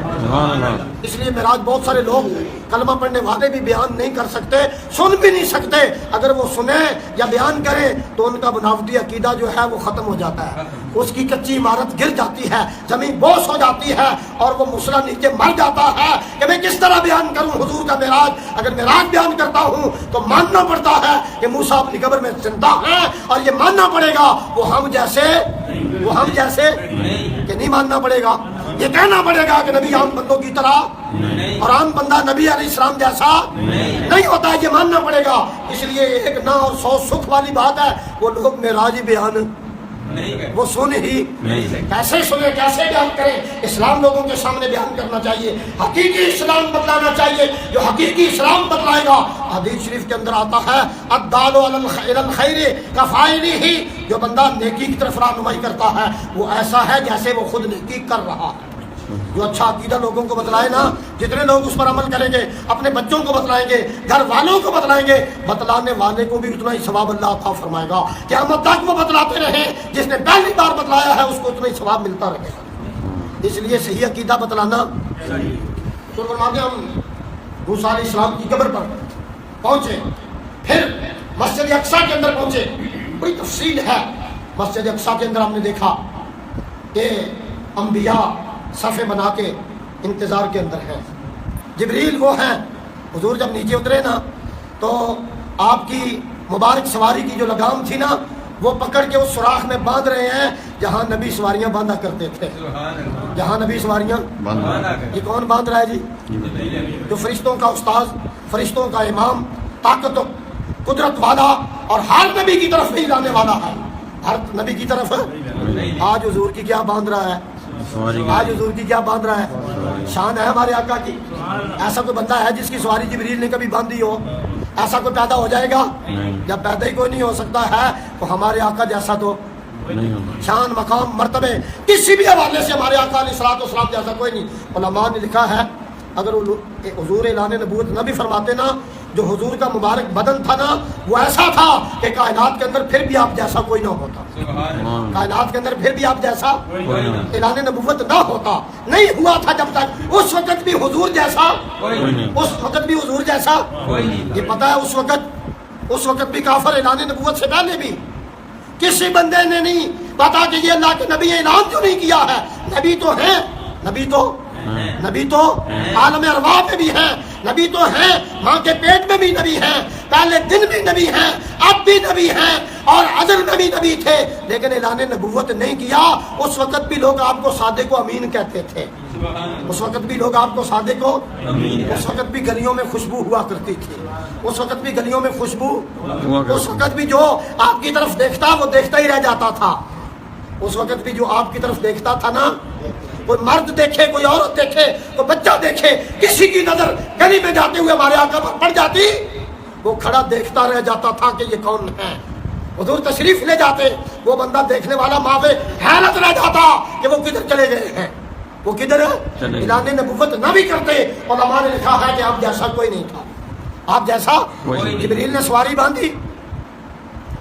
اس لیے معراج بہت سارے لوگ کلمہ پڑھنے والے بھی بیان نہیں کر سکتے، سن بھی نہیں سکتے، اگر وہ سنیں یا بیان کریں تو ان کا بناوٹی عقیدہ جو ہے وہ ختم ہو جاتا ہے، اس کی کچی عمارت گر جاتی ہے، زمین بوس ہو جاتی ہے اور وہ مسئلہ نیچے مر جاتا ہے کہ میں کس طرح بیان کروں حضور کا معراج۔ اگر معراج بیان کرتا ہوں تو ماننا پڑتا ہے کہ موسیٰ اپنی قبر میں زندہ ہیں، اور یہ ماننا پڑے گا وہ ہم جیسے کہ نہیں ماننا پڑے گا، یہ کہنا پڑے گا کہ نبی عام بندوں کی طرح اور عام بندہ نبی علیہ السلام جیسا نہیں ہوتا ہے، یہ ماننا پڑے گا۔ اس لیے ایک نہ اور 100 سکھ والی بات ہے، وہ لوگ معراج بیان وہ سنے ہی کیسے سنے، کیسے بیان کریں؟ اسلام لوگوں کے سامنے بیان کرنا چاہیے، حقیقی اسلام بتلانا چاہیے، جو حقیقی اسلام بتلائے گا۔ حدیث شریف کے اندر آتا ہے الدال علی الخیر کفاعلہ، جو بندہ نیکی کی طرف رہنمائی کرتا ہے وہ ایسا ہے جیسے وہ خود نیکی کر رہا ہے۔ جو اچھا عقیدہ لوگوں کو بتلائے نا، جتنے لوگ اس پر عمل کریں گے، اپنے بچوں کو بتلائیں گے، گھر والوں کو بتلائیں گے، بتلانے والے کو بھی اتنا ہی ثواب اللہ عطا فرمائے گا۔ قیامت تک وہ بتلاتے رہیں، جس نے پہلی بار بتلایا ہے اس کو اتنا ہی ثواب ملتا رہے گا۔ اس لیے صحیح عقیدہ بتلانا۔ تو فرماتے ہم موسیٰ علیہ السلام کی قبر پر پہنچے، پھر مسجد اقصیٰ کے اندر پہنچے۔ بڑی تفصیل ہے مسجد اقصیٰ کے اندر، ہم نے دیکھا کہ انبیاء صفے بنا کے انتظار کے اندر ہیں، جبریل وہ ہیں۔ حضور جب نیچے اترے نا تو آپ کی مبارک سواری کی جو لگام تھی نا وہ پکڑ کے اس سوراخ میں باندھ رہے ہیں جہاں نبی سواریاں باندھا کرتے تھے، جہاں نبی سواریاں۔ یہ کون باندھ رہا ہے جی؟ جو فرشتوں کا استاذ، فرشتوں کا امام، طاقت و قدرت والا اور ہر نبی کی طرف نہیں لانے والا ہے، ہر نبی کی طرف۔ آج حضور کی کیا باندھ رہا ہے؟ آج حضور کی کیا باندھ رہا ہے؟ شان ہے ہمارے آقا کی. ایسا کوئی بندہ ہے جس کی سواری جبریل نے کبھی باندھی ہو؟ ایسا کوئی پیدا ہو جائے گا؟ جب پیدا ہی کوئی نہیں ہو سکتا ہے تو ہمارے آقا جیسا تو شان مقام مرتبے کسی بھی حوالے سے ہمارے آقا علیہ الصلوۃ والسلام جیسا کوئی نہیں. علماء نے لکھا ہے اگر حضور اعلان نبوت نہ بھی فرماتے نا، جو حضور کا مبارک بدن تھا نا وہ ایسا تھا کہ کائنات کے اندر پھر بھی آپ جیسا کوئی نہ ہوتا. کائنات کے اندر پھر بھی آپ جیسا اعلان نبوت نہ ہوتا. نہیں ہوا تھا جب تک اس وقت بھی حضور جیسا، اس وقت بھی حضور جیسا. یہ پتا ہے اس وقت بھی کافر اعلان نبوت سے پہلے بھی کسی بندے نے نہیں پتا کہ یہ اللہ کے نبی اعلان کیوں نہیں کیا ہے. نبی تو ہیں، نبی تو عالم ارواح میں بھی ہیں، نبی تو ہیں ماں کے پیٹ میں بھی نبی ہیں، پہلے دن بھی نبی ہیں، اب بھی نبی ہیں، اور ازل میں بھی نبی تھے، لیکن اعلان نبوت نہیں کیا. اس وقت بھی لوگ آپ کو صادق و امین کہتے تھے. اس وقت بھی لوگ آپ کو صادق و اس وقت بھی گلیوں میں خوشبو ہوا کرتی تھی. اس وقت بھی گلیوں میں خوشبو، اس وقت بھی جو آپ کی طرف دیکھتا وہ دیکھتا ہی رہ جاتا تھا. اس وقت بھی جو آپ کی طرف دیکھتا تھا نا، کوئی مرد دیکھے، کوئی عورت دیکھے، کوئی بچہ دیکھے، کسی کی نظر گلی میں جاتے ہوئے ہمارے آقا پر پڑ جاتی، وہ کھڑا دیکھتا رہ جاتا تھا کہ یہ کون ہے. حضور تشریف لے جاتے، وہ بندہ دیکھنے والا ماوے حیرت رہ جاتا کہ وہ کدھر چلے گئے ہیں، وہ کدھر اعلان نبوت نہ بھی کرتے. علماء نے لکھا ہے کہ آپ جیسا کوئی نہیں تھا. آپ جیسا جبریل نے سواری باندھی.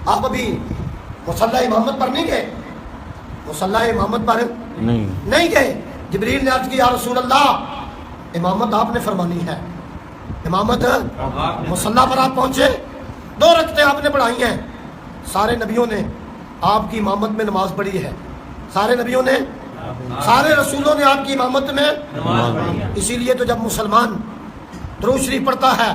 آپ ابھی مصلی امامت پر نہیں گئے، مصلی امامت پر نہیں گئے. جبریل نے عرض کی یا رسول اللہ امامت آپ نے فرمانی ہے. امامت مصلی پر آپ پہنچے، 2 رکعتیں آپ نے پڑھائی ہیں. سارے نبیوں نے آپ کی امامت میں نماز پڑھی ہے، سارے نبیوں نے، سارے رسولوں نے آپ کی امامت میں. اسی لیے تو جب مسلمان درود شریف پڑھتا ہے،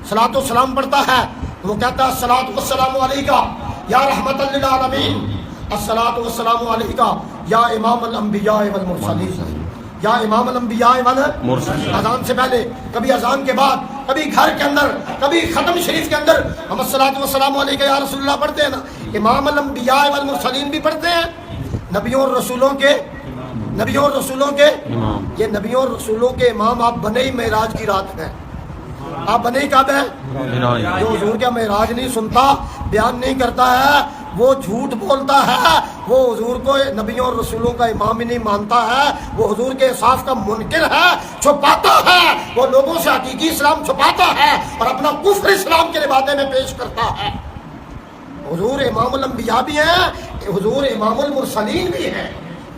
صلاۃ و سلام پڑھتا ہے، وہ کہتا ہے الصلاۃ والسلام علیکہ یا رحمت للعالمین، الصلاۃ والسلام علیکہ یا امام الانبیاء والمرسلین، یا امام الانبیاء والمرسلین. اذان سے پہلے، کبھی اذان کے بعد، کبھی گھر کے اندر، کبھی ختم شریف کے اندر ہم الصلاۃ والسلام علیکہ یا رسول اللہ پڑھتے ہیں نا. امام الانبیاء والمرسلین بھی پڑھتے ہیں. نبیوں اور رسولوں کے یہ نبیوں اور رسولوں کے امام آپ بنے ہی معراج کی رات ہے. آپ بنے ہی کب ہے؟ جو حضور کا معراج نہیں سنتا، بیان نہیں کرتا ہے، وہ جھوٹ بولتا ہے. وہ حضور کو نبیوں اور رسولوں کا امام ہی نہیں مانتا ہے، وہ حضور کے انصاف کا منکر ہے، چھپاتا ہے، وہ لوگوں سے حقیقی اسلام چھپاتا ہے اور اپنا کفر اسلام کے لبادے میں پیش کرتا ہے. حضور امام الانبیاء بھی ہیں، حضور امام المرسلین بھی ہیں.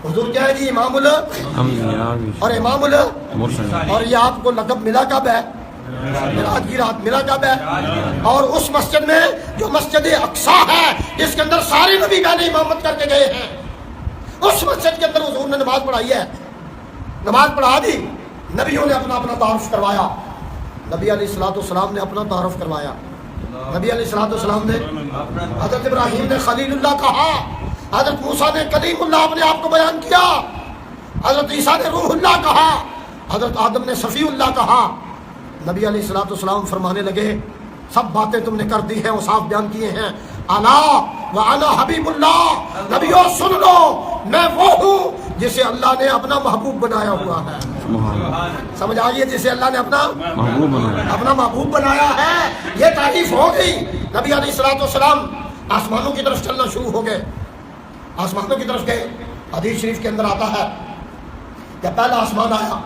حضور کیا ہے جی؟ امام اور امام اور یہ آپ کو لقب ملا کب ہے؟ معراج کی رات ملا کب ہے؟ اور اس مسجد میں جو مسجد اقصیٰ ہے جس کے اندر سارے نبی پہلے امامت کر کے گئے ہیں، اس مسجد کے اندر حضور نے نماز پڑھائی ہے. نماز پڑھا دی، نبیوں نے اپنا تعارف کروایا. نبی علیہ الصلوۃ والسلام نے اپنا تعارف کروایا. نبی علیہ الصلوۃ والسلام نے، حضرت ابراہیم نے خلیل اللہ کہا، حضرت موسیٰ نے کلیم اللہ اپنے آپ کو بیان کیا، حضرت عیسیٰ نے روح اللہ کہا، حضرت آدم نے صفی اللہ کہا. نبی علیہ الصلوۃ والسلام فرمانے لگے سب باتیں تم نے کر دی ہیں، وہ صاف بیان کیے ہیں. الا وانا حبیب اللہ، نبیوں سن لو میں وہ ہوں جسے اللہ نے اپنا محبوب بنایا ہوا ہے. سمجھ آئیے، جسے اللہ نے اپنا محبوب بنایا ہے. یہ تعریف ہو گئی. نبی علیہ الصلوۃ والسلام آسمانوں کی طرف چلنا شروع ہو گئے، آسمانوں کی طرف گئے. حدیث شریف کے اندر آتا ہے کہ پہلا آسمان آیا.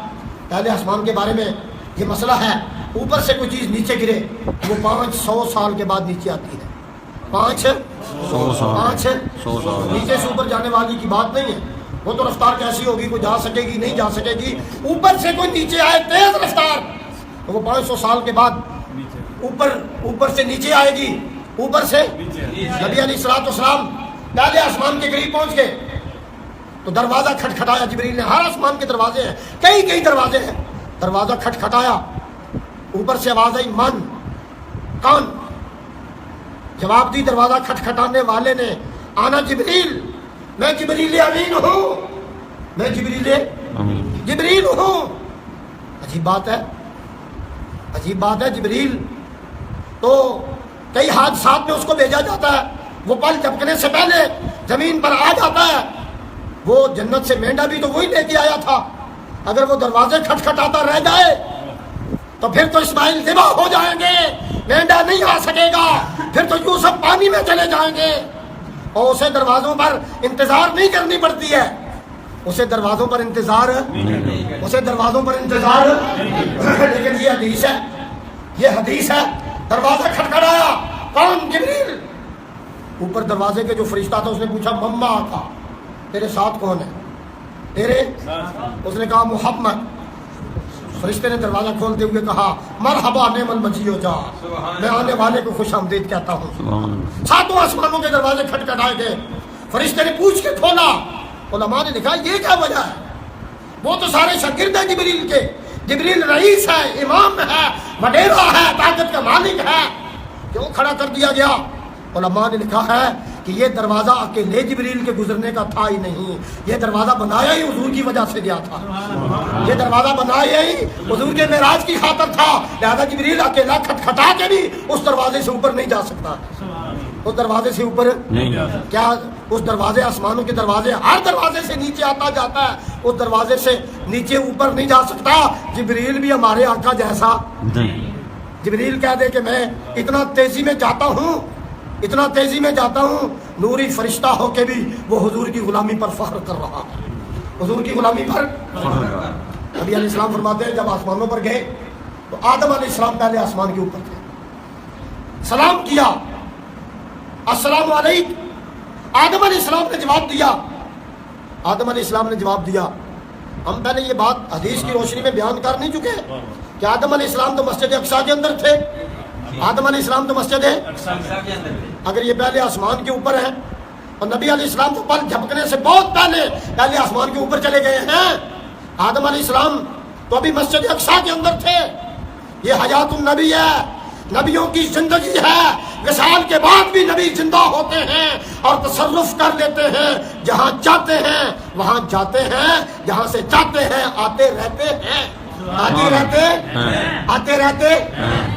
پہلے آسمان کے بارے میں یہ مسئلہ ہے، اوپر سے کوئی چیز نیچے گرے وہ 500 سال کے بعد نیچے آتی ہے. 500 سال نیچے سے اوپر جانے والی کی بات نہیں ہے. وہ تو رفتار کیسی ہوگی، کوئی جا سکے گی نہیں جا سکے گی. اوپر سے کوئی نیچے آئے تیز رفتار تو وہ 500 سال کے بعد اوپر سے نیچے آئے گی. اوپر سے نبی علیہ الصلوۃ والسلام پہلے آسمان کے قریب پہنچ گئے تو دروازہ کھٹکھٹایا جبریل نے. ہر آسمان کے دروازے ہیں، کئی دروازے ہیں. دروازہ کھٹکھٹایا، اوپر سے آواز آئی من، کون؟ جواب دی دروازہ کھٹکھٹانے والے نے، آنا جبریل، میں جبریل امین ہوں، میں جبریل ہوں. عجیب بات ہے. جبریل تو کئی حادثات میں اس کو بھیجا جاتا ہے، وہ پل جھپکنے سے پہلے زمین پر آ جاتا ہے. وہ جنت سے مینڈا بھی تو وہی لے کے آیا تھا، اگر وہ دروازے کھٹکھٹاتا رہ جائے تو پھر تو اسماعیل ذبح ہو جائیں گے، مینڈا نہیں آ سکے گا، پھر تو یوسف پانی میں چلے جائیں گے، اور اسے دروازوں پر انتظار نہیں کرنی پڑتی ہے، اسے دروازوں پر انتظار لیکن یہ حدیث ہے دروازہ کھٹکھٹایا، کون؟ جبریل۔ اوپر دروازے کے جو فرشتہ تھا اس نے پوچھا مما کا تیرے ساتھ کون ہے؟ تیرے؟ اس نے کہا محمد۔ فرشتے نے دروازہ کھولتے ہوئے کہا مرحبا نعم المجیء جا، میں آنے والے کو خوش آمدید کہتا ہوں۔ ساتوں آسمانوں کے دروازے کھٹکھٹائے گئے، فرشتے نے پوچھ کے کھولا، علماء نے لکھا یہ کیا وجہ ہے؟ وہ تو سارے شاگرد ہیں جبریل کے، جبریل رئیس ہے، امام ہے، وڈیرا ہے، طاقت کا مالک ہے، کیوں کھڑا کر دیا گیا؟ علماء نے لکھا ہے کہ یہ دروازہ اکیلے جبریل کے گزرنے کا تھا ہی نہیں، یہ دروازہ بنایا ہی حضور کی وجہ سے گیا تھا، یہ دروازہ بنایا ہی حضور کے معراج کی خاطر تھا، لہذا جبریل اکیلا کھٹکھٹا کے بھی اس دروازے سے اوپر نہیں جا سکتا، اس دروازے سے اوپر نہیں جا سکتا۔ کیا اس دروازے، آسمانوں کے دروازے، ہر دروازے سے نیچے آتا جاتا ہے، اس دروازے سے نیچے اوپر نہیں جا سکتا۔ جبریل بھی ہمارے آقا جیسا نہیں، جبریل کہہ دے کہ میں اتنا تیزی میں جاتا ہوں، نوری فرشتہ ہو کے بھی وہ حضور کی غلامی پر فخر کر رہا ہے، حضور کی غلامی پر نبی علیہ السلام فرماتے ہیں جب آسمانوں پر گئے تو آدم علیہ السلام پہلے آسمان کے اوپر تھے، سلام کیا السلام علیکم، آدم علیہ السلام نے جواب دیا۔ ہم پہلے یہ بات حدیث کی روشنی میں بیان کر نہیں چکے کہ آدم علیہ السلام تو مسجد اقصی کے اندر تھے، آدم علیہ السلام تو مسجد ہے، اگر یہ پہلے آسمان کے اوپر ہے اور نبی علیہ السلام تو پل جھپکنے سے بہت پہلے آسمان کے اوپر چلے گئے ہیں، آدم علیہ السلام تو ابھی مسجد اقصی کے اندر تھے۔ یہ حیات النبی ہے، نبیوں کی زندگی ہے، وصال کے بعد بھی نبی زندہ ہوتے ہیں اور تصرف کر لیتے ہیں، جہاں چاہتے ہیں وہاں جاتے ہیں، جہاں سے چاہتے ہیں آتے رہتے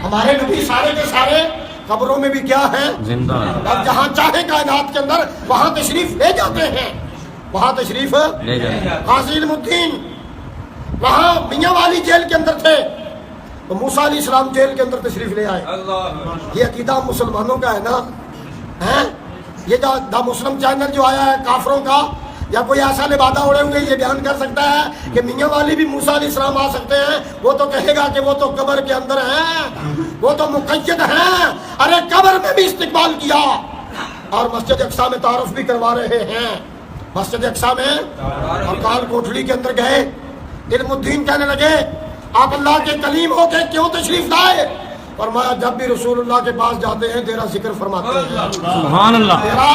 ہمارے نبی سارے کے سارے قبروں میں بھی کیا ہیں؟ زندہ، اور جہاں چاہے کائنات کے اندر وہاں تشریف لے جاتے ہیں، قاضی علم الدین وہاں میاں والی جیل کے اندر تھے تو موسیٰ علیہ السلام جیل کے اندر تشریف لے آئے۔ یہ عقیدہ مسلمانوں کا ہے نا، یہ دا مسلم چینل جو آیا ہے کافروں کا، یا کوئی ایسا لبادہ اڑے ہوئے یہ بیان کر سکتا ہے کہ میاں والی بھی موسیٰ علیہ السلام آ سکتے ہیں؟ وہ تو کہے گا کہ وہ تو قبر کے اندر ہیں، وہ تو مقید ہیں۔ ارے قبر میں بھی استقبال کیا اور مسجد اقصی میں تعارف بھی کروا رہے ہیں، مسجد اقصی میں اور کال کوٹڑی کے اندر گئے، علم الدین کہنے لگے آپ اللہ کے کلیم ہو کے کیوں تشریف لائے؟ فرمایا جب بھی رسول اللہ کے پاس جاتے ہیں تیرا ذکر فرماتے ہیں۔ سبحان اللہ۔ تیرا،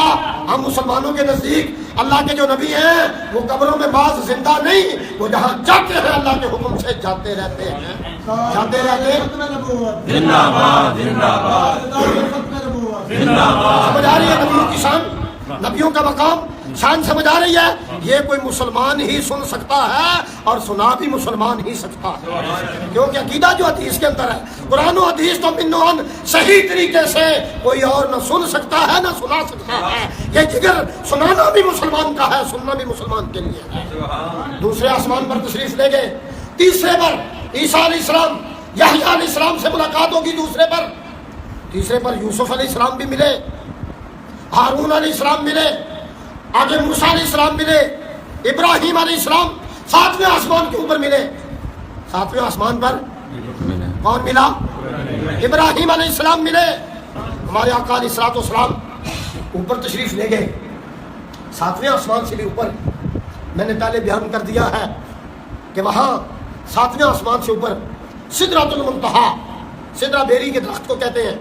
ہم مسلمانوں کے نزدیک اللہ کے جو نبی ہیں وہ قبروں میں بعض زندہ نہیں، وہ جہاں جاتے ہیں اللہ کے حکم سے جاتے رہتے ہیں، جاتے رہتے۔ زندہ باد، زندہ باد، زندہ باد۔ سمجھ آ رہی ہے نبیوں کی شان، نبیوں کا مقام، شان سمجھ آ رہی ہے؟ یہ کوئی مسلمان ہی سن سکتا ہے اور سنا بھی مسلمان ہی سکتا ہے، کیونکہ عقیدہ جو حدیث کے اندر ہے، قرآن و حدیث تو منوان صحیح طریقے سے کوئی اور نہ سن سکتا ہے نہ سنا سکتا ہے، یہ جگر سنانا بھی مسلمان کا ہے، سننا بھی مسلمان کے لیے ہے۔ دوسرے آسمان پر تشریف لے گئے، تیسرے پر عیسیٰ علیہ السلام، یحییٰ علیہ السلام سے ملاقات ہوگی، دوسرے پر، تیسرے پر یوسف علیہ السلام بھی ملے، ہارون علیہ السلام ملے، آگے موسیٰ علیہ السلام ملے، ابراہیم علیہ السلام ساتویں آسمان کے اوپر ملے۔ ساتویں آسمان پر کون ملا؟ ابراہیم علیہ السلام ملے۔ ہمارے آقا علیہ الصلوۃ والسلام اوپر تشریف لے گئے، ساتویں آسمان سے بھی اوپر۔ میں نے پہلے بیان کر دیا ہے کہ وہاں ساتویں آسمان سے اوپر سدرۃ المنتہا، سدرہ بیری کے درخت کو کہتے ہیں،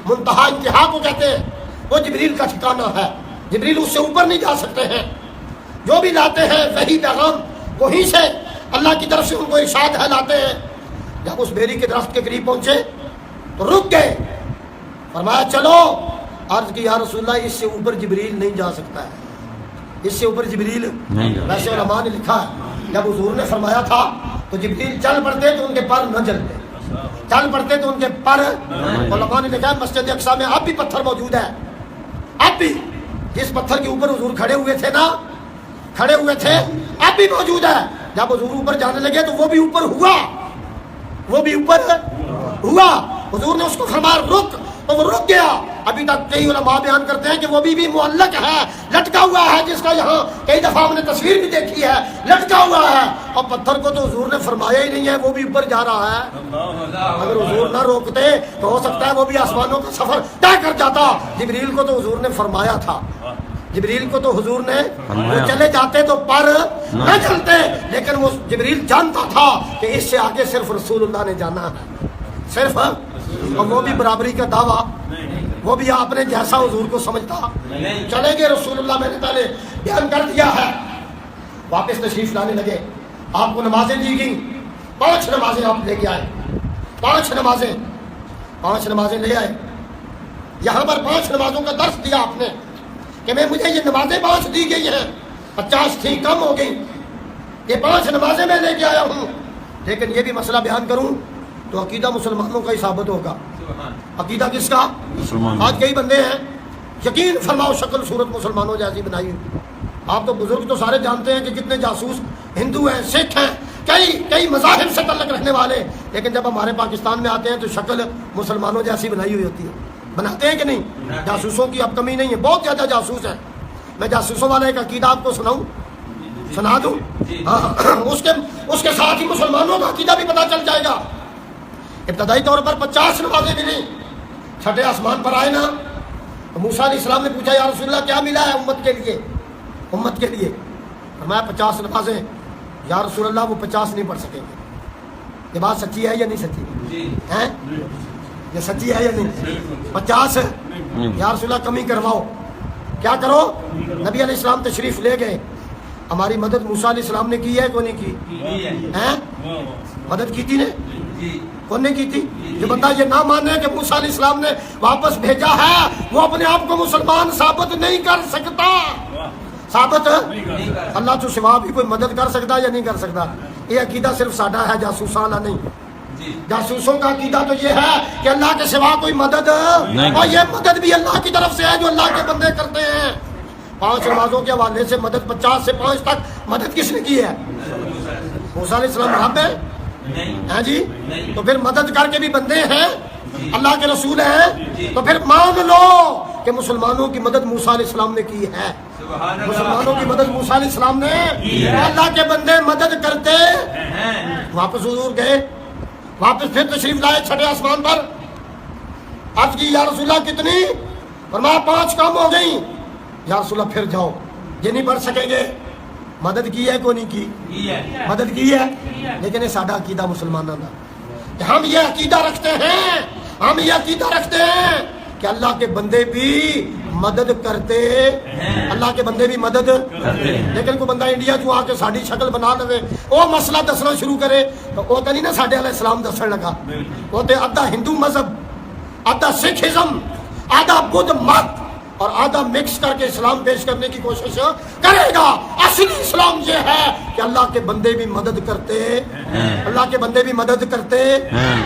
منتہا انتہا کو کہتے ہیں، وہ جبریل کا ٹھکانہ ہے، جبریل اس سے اوپر نہیں جا سکتے ہیں، جو بھی لاتے ہیں وہی پیغام وہیں سے اللہ کی طرف سے ان کو ارشاد ہے لاتے ہیں۔ جب اس بیری کے درخت کے قریب پہنچے تو رک گئے، فرمایا چلو، عرض کی یا رسول اللہ اس سے اوپر جبریل نہیں جا سکتا ہے، اس سے اوپر جبریل نہیں۔ ویسے علماء نے لکھا ہے جب حضور نے فرمایا تھا تو جبریل چل پڑتے تو ان کے پر نہ جلتے، چل پڑتے تو ان کے پر، علماء نے لکھا ہے مسجد اقصی میں اب بھی پتھر موجود ہے، اب بھی جس پتھر کے اوپر حضور کھڑے ہوئے تھے نا، کھڑے ہوئے تھے اب بھی موجود ہے، جب حضور اوپر جانے لگے تو وہ بھی اوپر ہوا، وہ بھی اوپر ہوا. حضور نے اس کو فرمایا رک، تو وہ رک گیا. ابھی تک کئی علماء بیان کرتے ہیں کہ وہ بھی معلق ہے، لٹکا ہوا ہے، جس کا یہاں کئی دفعہ ہم نے تصویر بھی دیکھی ہے، لٹکا ہوا ہے. اور پتھر کو تو حضور نے فرمایا ہی نہیں ہے وہ بھی اوپر جا رہا ہے. اگر حضور نہ روکتے تو ہو سکتا ہے وہ بھی آسمانوں کا سفر طے کر جاتا. جبریل کو تو حضور نے فرمایا تھا، جبریل کو تو حضور نے، وہ چلے جاتے تو پر نہ چلتے، لیکن وہ جبریل جانتا تھا کہ اس سے آگے صرف رسول اللہ نے جانا ہے، صرف. اور وہ بھی برابری کا دعویٰ، وہ بھی آپ نے جیسا حضور کو سمجھتا چلے گے. رسول اللہ میں نے پہلے بیان کر دیا ہے. واپس تشریف لانے لگے، آپ کو نمازیں دی گئیں، 5 نمازیں آپ لے کے آئے، 5 نمازیں لے آئے. یہاں پر 5 نمازوں کا درس دیا آپ نے کہ مجھے یہ نمازیں 5 دی گئی ہیں، 50 تھیں کم ہو گئی، یہ 5 نمازیں میں لے کے آیا ہوں. لیکن یہ بھی مسئلہ بیان کروں تو عقیدہ مسلمانوں کا ہی ثابت ہوگا. عقیدہ کس کا؟ آج کئی بندے ہیں یقین فرماؤ شکل صورت مسلمانوں جیسی بنائی ہوئی. آپ تو بزرگ تو سارے جانتے ہیں کہ کتنے جاسوس ہندو ہیں، سکھ ہیں، کئی مذاہب سے تعلق رکھنے والے، لیکن جب ہمارے پاکستان میں آتے ہیں تو شکل مسلمانوں جیسی بنائی ہوئی ہوتی ہے. بناتے ہیں کہ نہیں؟ جاسوسوں کی اب کمی نہیں ہے، بہت زیادہ جاسوس ہیں. میں جاسوسوں والا ایک عقیدہ آپ کو سنا دوں. ہاں، اس کے ساتھ ہی مسلمانوں کا عقیدہ بھی پتہ چل جائے گا. ابتدائی طور پر 50 نمازیں ملی، چھٹے آسمان پر آئے نا تو موسیٰ علیہ السلام نے پوچھا یا رسول اللہ کیا ملا ہے امت کے لیے؟ فرمایا 50 نمازیں. یا رسول اللہ وہ 50 نہیں پڑھ سکیں گے. یہ بات سچی ہے یا نہیں سچی ہے؟ یہ سچی ہے یا نہیں؟ 50 یا رسول اللہ کمی کرواؤ. کیا کرو؟ نبی علیہ السلام تشریف لے گئے. ہماری مدد موسیٰ علیہ السلام نے کی ہے کو نہیں کی؟ مدد کی تھی نے؟ کون نے کی تھی؟ جو بندہ یہ نہ مانے کہ موسیٰ علیہ السلام نے واپس بھیجا ہے وہ اپنے آپ کو مسلمان ثابت نہیں کر سکتا. ثابت اللہ تو سوا بھی کوئی مدد کر سکتا یا نہیں کر سکتا. یہ عقیدہ صرف ساڈا ہے، جاسوسوں والا نہیں. جاسوسوں کا عقیدہ تو یہ ہے کہ اللہ کے سوا کوئی مدد، اور یہ مدد بھی اللہ کی طرف سے ہے جو اللہ کے بندے کرتے ہیں. 5 نمازوں کے حوالے سے مدد 50 سے 5 تک مدد کس نے کی ہے؟ موسیٰ علیہ السلام رب ہے ہاں جی. تو پھر مدد کر کے بھی بندے ہیں، اللہ کے رسول ہیں، تو پھر مان لو کہ مسلمانوں کی مدد موسیٰ علیہ السلام نے کی ہے. مسلمانوں کی مدد موسیٰ علیہ السلام نے، اللہ کے بندے مدد کرتے. واپس حضور گئے، واپس پھر تشریف لائے چھٹے آسمان پر. عرض کی یا رسول اللہ کتنی؟ فرمایا 5 کم ہو گئی. یا رسول اللہ پھر جاؤ، یہ نہیں پڑھ سکیں گے. مدد کی ہے کو نہیں کی؟ مدد کی ہے. لیکن یہ ساڈا عقیدہ مسلمانوں کا کہ ہم یہ عقیدہ رکھتے ہیں کہ اللہ کے بندے بھی مدد کرتے، اللہ کے بندے بھی مدد. لیکن کوئی بندہ انڈیا جو آ کے ساری شکل بنا لے، وہ مسئلہ دسنا شروع کرے تو وہ تو نہیں نا ساڈے علیہ السلام دسن لگا. وہ تو آدھا ہندو مذہب، آدھا سکھزم، آدھا بدھ مت اور آدھا مکس کر کے اسلام پیش کرنے کی کوشش کرے گا. اصلی اسلام یہ ہے کہ اللہ کے بندے بھی مدد کرتے، اللہ کے بندے بھی مدد کرتے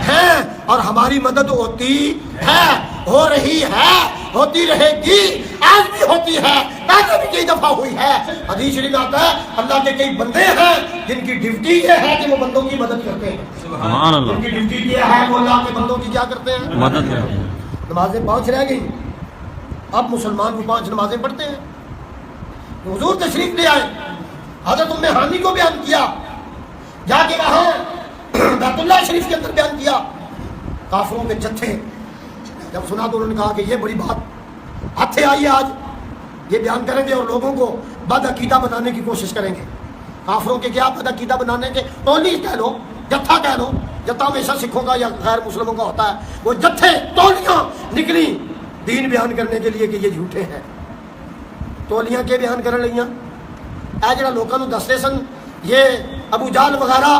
ہیں، اور ہماری مدد ہوتی ہے، ہو رہی ہے، ہوتی رہے گی. آج بھی ہوتی ہے، پہلے بھی کئی دفعہ ہوئی ہے. حدیث شریف آتا ہے اللہ کے کئی بندے ہیں جن کی ڈیوٹی یہ ہے کہ وہ بندوں کی مدد کرتے ہیں. سبحان اللہ. ان کی ڈیوٹی یہ ہے وہ اللہ کے بندوں کی کیا کرتے ہیں؟ مدد کرتے ہیں. نمازیں 5 رہ گئی. اب مسلمان وہ 5 نمازیں پڑھتے ہیں. حضور تشریف لے آئے، حضرت ام ہانی کو بیان کیا، جا کے وہاں بیت اللہ شریف کے اندر بیان کیا. کافروں کے جتھے جب سنا تو انہوں نے کہا کہ یہ بڑی بات ہاتھے آئی ہے، آج یہ بیان کریں گے اور لوگوں کو بد عقیدہ بنانے کی کوشش کریں گے. کافروں کے کیا بد عقیدہ بنانے کے، ٹولی کہہ لو، جتھا کہہ لو. جتھا ہمیشہ سکھوں کا یا غیر مسلموں کا ہوتا ہے. وہ جتھے ٹولیاں نکلی دین بیان کرنے کے لیے کہ یہ جھوٹے ہیں. تولیاں کے بیان کر لیا اے جڑا لوگوں کو دستے سن یہ ابو جہل وغیرہ،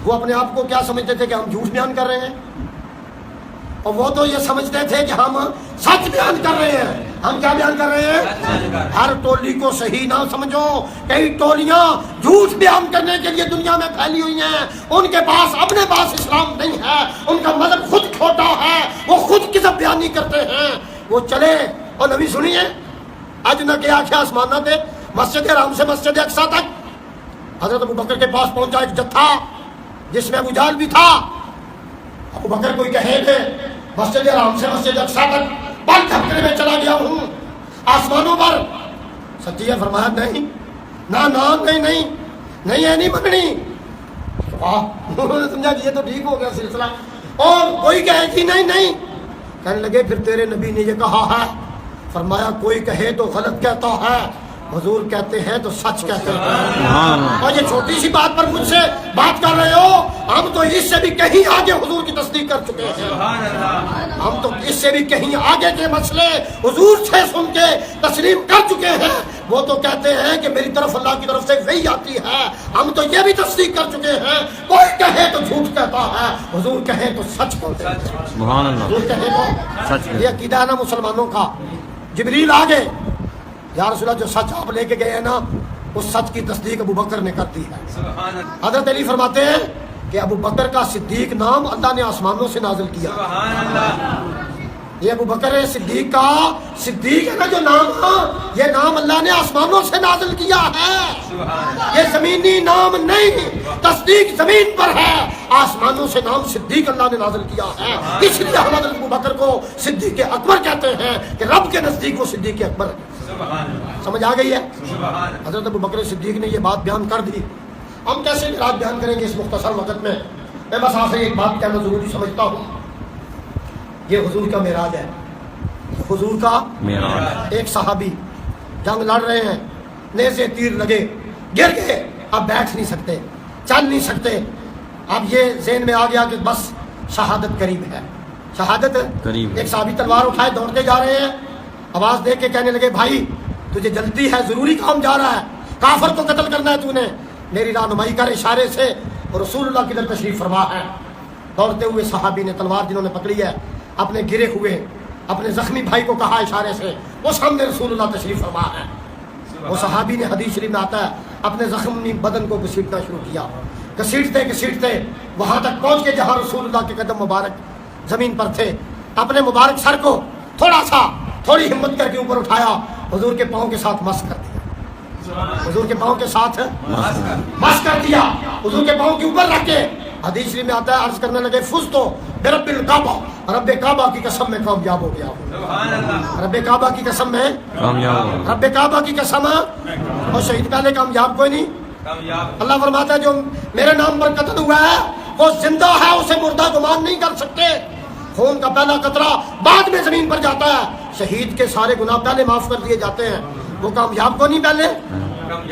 وہ اپنے آپ کو کیا سمجھتے تھے کہ ہم جھوٹ بیان کر رہے ہیں، اور وہ تو یہ سمجھتے تھے کہ ہم سچ بیان کر رہے ہیں. ہم کیا بیان کر رہے ہیں؟ ہر ٹولی کو صحیح نہ سمجھو. کئی ٹولیاں جھوٹ بیان کرنے کے لیے دنیا میں پھیلی ہوئی ہیں. ان کے پاس اپنے پاس اسلام نہیں ہے، ان کا مذہب خود کھوٹا ہے، وہ خود کذب بیانی کرتے ہیں. وہ چلے اور نبی سنیے اج نہ کیا آخیا آسمانہ تے مسجد حرام سے مسجد اقصی تک حضرت ابو بکر کے پاس پہنچا ایک جتھا جس میں ابو جہل بھی تھا. ابو بکر کوئی کہے کہ مسجد حرام سے مسجد اقصی تک پل جھپکنے میں چلا گیا ہوں آسمانوں پر. سچی ہے؟ فرمایا نہیں نہ نہیں نہیں نہیں ہے نہیں منگنی. سمجھا کہ یہ تو ٹھیک ہو گیا سلسلہ. اور کوئی کہے کہ نہیں. کہنے لگے پھر تیرے نبی نے یہ کہا ہے. فرمایا کوئی کہے تو غلط کہتا ہے، حضور کہتے ہیں تو سچ کہتے ہیں. اور یہ چھوٹی سی بات پر مجھ سے بات کر رہے ہو؟ ہم تو اس سے بھی کہیں آگے حضور کی تصدیق کر چکے ہیں. ہم تو اس سے بھی کہیں آگے کے مسئلے حضور سے سن کے تسلیم کر چکے ہیں. وہ تو کہتے ہیں کہ میری طرف اللہ کی طرف سے وحی آتی ہے. ہم تو یہ بھی تصدیق کر چکے ہیں کوئی کہے تو جھوٹ کہتا ہے، حضور کہے تو سچ کہتے ہیں. سبحان اللہ. حضور کہے تو سچ. یہ عقیدہ ہے نا مسلمانوں کا. جبریل آگے یا رسول اللہ جو سچ آپ لے کے گئے ہیں نا اس سچ کی تصدیق ابو بکر نے کر دی ہے. حضرت علی فرماتے ہیں کہ ابو بکر کا صدیق نام اللہ نے آسمانوں سے نازل کیا. یہ ابو بکر صدیق کا صدیق ہے نا جو نام، یہ نام اللہ نے آسمانوں سے نازل کیا ہے. یہ زمینی نام نہیں، تصدیق زمین پر ہے. آسمانوں سے نام صدیق اللہ نے نازل کیا ہے. اس لیے ہم حضرت ابو بکر کو صدیق اکبر کہتے ہیں کہ رب کے نزدیک وہ صدیق اکبر ہے. سمجھ آ گئی ہے؟ حضرت ابو بکر صدیق نے یہ بات بیان کر دی. ہم کیسے بات بیان کریں گے اس مختصر وقت میں؟ میں بس آخر ایک بات کہنا ضروری سمجھتا ہوں. یہ حضور کا معراج ہے. حضور کا معراج. ایک صحابی جنگ لڑ رہے ہیں، نیزے تیر لگے، گر گئے، اب بیٹھ نہیں سکتے، چل نہیں سکتے. اب یہ ذہن میں آ گیا کہ بس شہادت قریب ہے، شہادت قریب. ایک صحابی تلوار اٹھائے دوڑتے جا رہے ہیں. آواز دے کے کہنے لگے بھائی تجھے جلدی ہے، ضروری کام جا رہا ہے، کافر کو قتل کرنا ہے تو نے، میری رہنمائی کر. اشارے سے رسول اللہ کی طرف تشریف فرما ہے. دوڑتے ہوئے صحابی نے تلوار جنہوں نے پکڑی ہے اپنے گرے ہوئے اپنے زخمی بھائی کو کہا اشارے سے، وہ سامنے رسول اللہ تشریف فرما ہے. وہ صحابی نے حدیث شریف میں آتا ہے اپنے زخمی بدن کو گھسیٹنا شروع کیا. گھسیٹتے وہاں تک پہنچ کے جہاں رسول اللہ کے قدم مبارک زمین پر تھے. اپنے مبارک سر کو تھوڑی ہمت کر کے اوپر اٹھایا، حضور کے پاؤں کے ساتھ مس کر دیا. حضور کے پاؤں کے ساتھ مس کر دیا، حضور کے پاؤں کے اوپر رکھ کے. حدیث شریف میں آتا ہے عرض کرنے لگے فز تو برب الکعبہ، رب کعبہ کی قسم میں کامیاب ہو گیا ہوں. رب کعبہ کی قسم میں کامیاب، رب کعبہ کی قسم. اور شہید پہلے کامیاب کوئی نہیں. اللہ فرماتا ہے جو میرے نام پر قتل ہوا ہے وہ زندہ ہے، اسے مردہ گمان نہیں کر سکتے. خون کا پہلا قطرہ بعد میں زمین پر جاتا ہے، شہید کے سارے گناہ پہلے معاف کر دیے جاتے ہیں. وہ کامیاب کو نہیں پہلے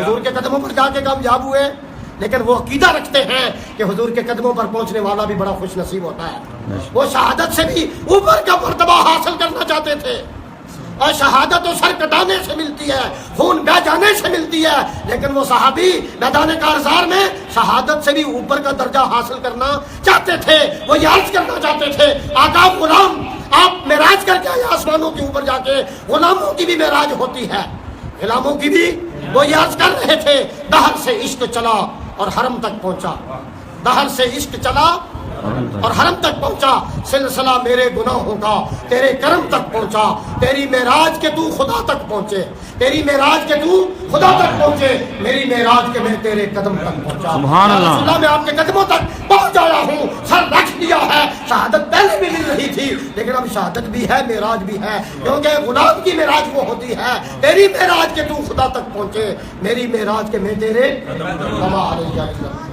حضور کے قدموں پر جا کے کامیاب ہوئے. لیکن وہ عقیدہ رکھتے ہیں کہ حضور کے قدموں پر پہنچنے والا بھی بڑا خوش نصیب ہوتا ہے. وہ شہادت سے بھی اوپر کا مرتبہ حاصل کرنا چاہتے تھے. اور شہادت تو سر کٹانے سے ملتی ہے، خون بہ جانے سے ملتی ہے. لیکن وہ صحابی میدان کارزار میں شہادت سے بھی اوپر کا درجہ حاصل کرنا چاہتے تھے. وہ یہ عرض کرنا چاہتے تھے آقا غلام آپ معراج کر کے آئے آسمانوں کے اوپر جا کے. غلاموں کی بھی معراج ہوتی ہے، غلاموں کی بھی. وہ یہ عرض کر رہے تھے دہر سے عشق چلا اور حرم تک پہنچا. دہر سے عشق چلا اور حرم تک پہنچا. سلسلہ میرے گناہوں کا تیرے کرم تک پہنچا. تیری معراج کے تو خدا تک پہنچے، تیری معراج کے تو خدا تک پہنچے، میری معراج کے میں تیرے قدم تک پہنچا. سبحان اللہ. رسول اللہ میں آپ کے قدموں تک پہنچ آیا ہوں. سر رکھ دیا ہے. شہادت پہلے بھی مل رہی تھی لیکن اب شہادت بھی ہے، معراج بھی ہے. کیونکہ غلام کی معراج وہ ہوتی ہے تیری معراج کے تو خدا تک پہنچے، میری معراج کے میں تیرے قدم.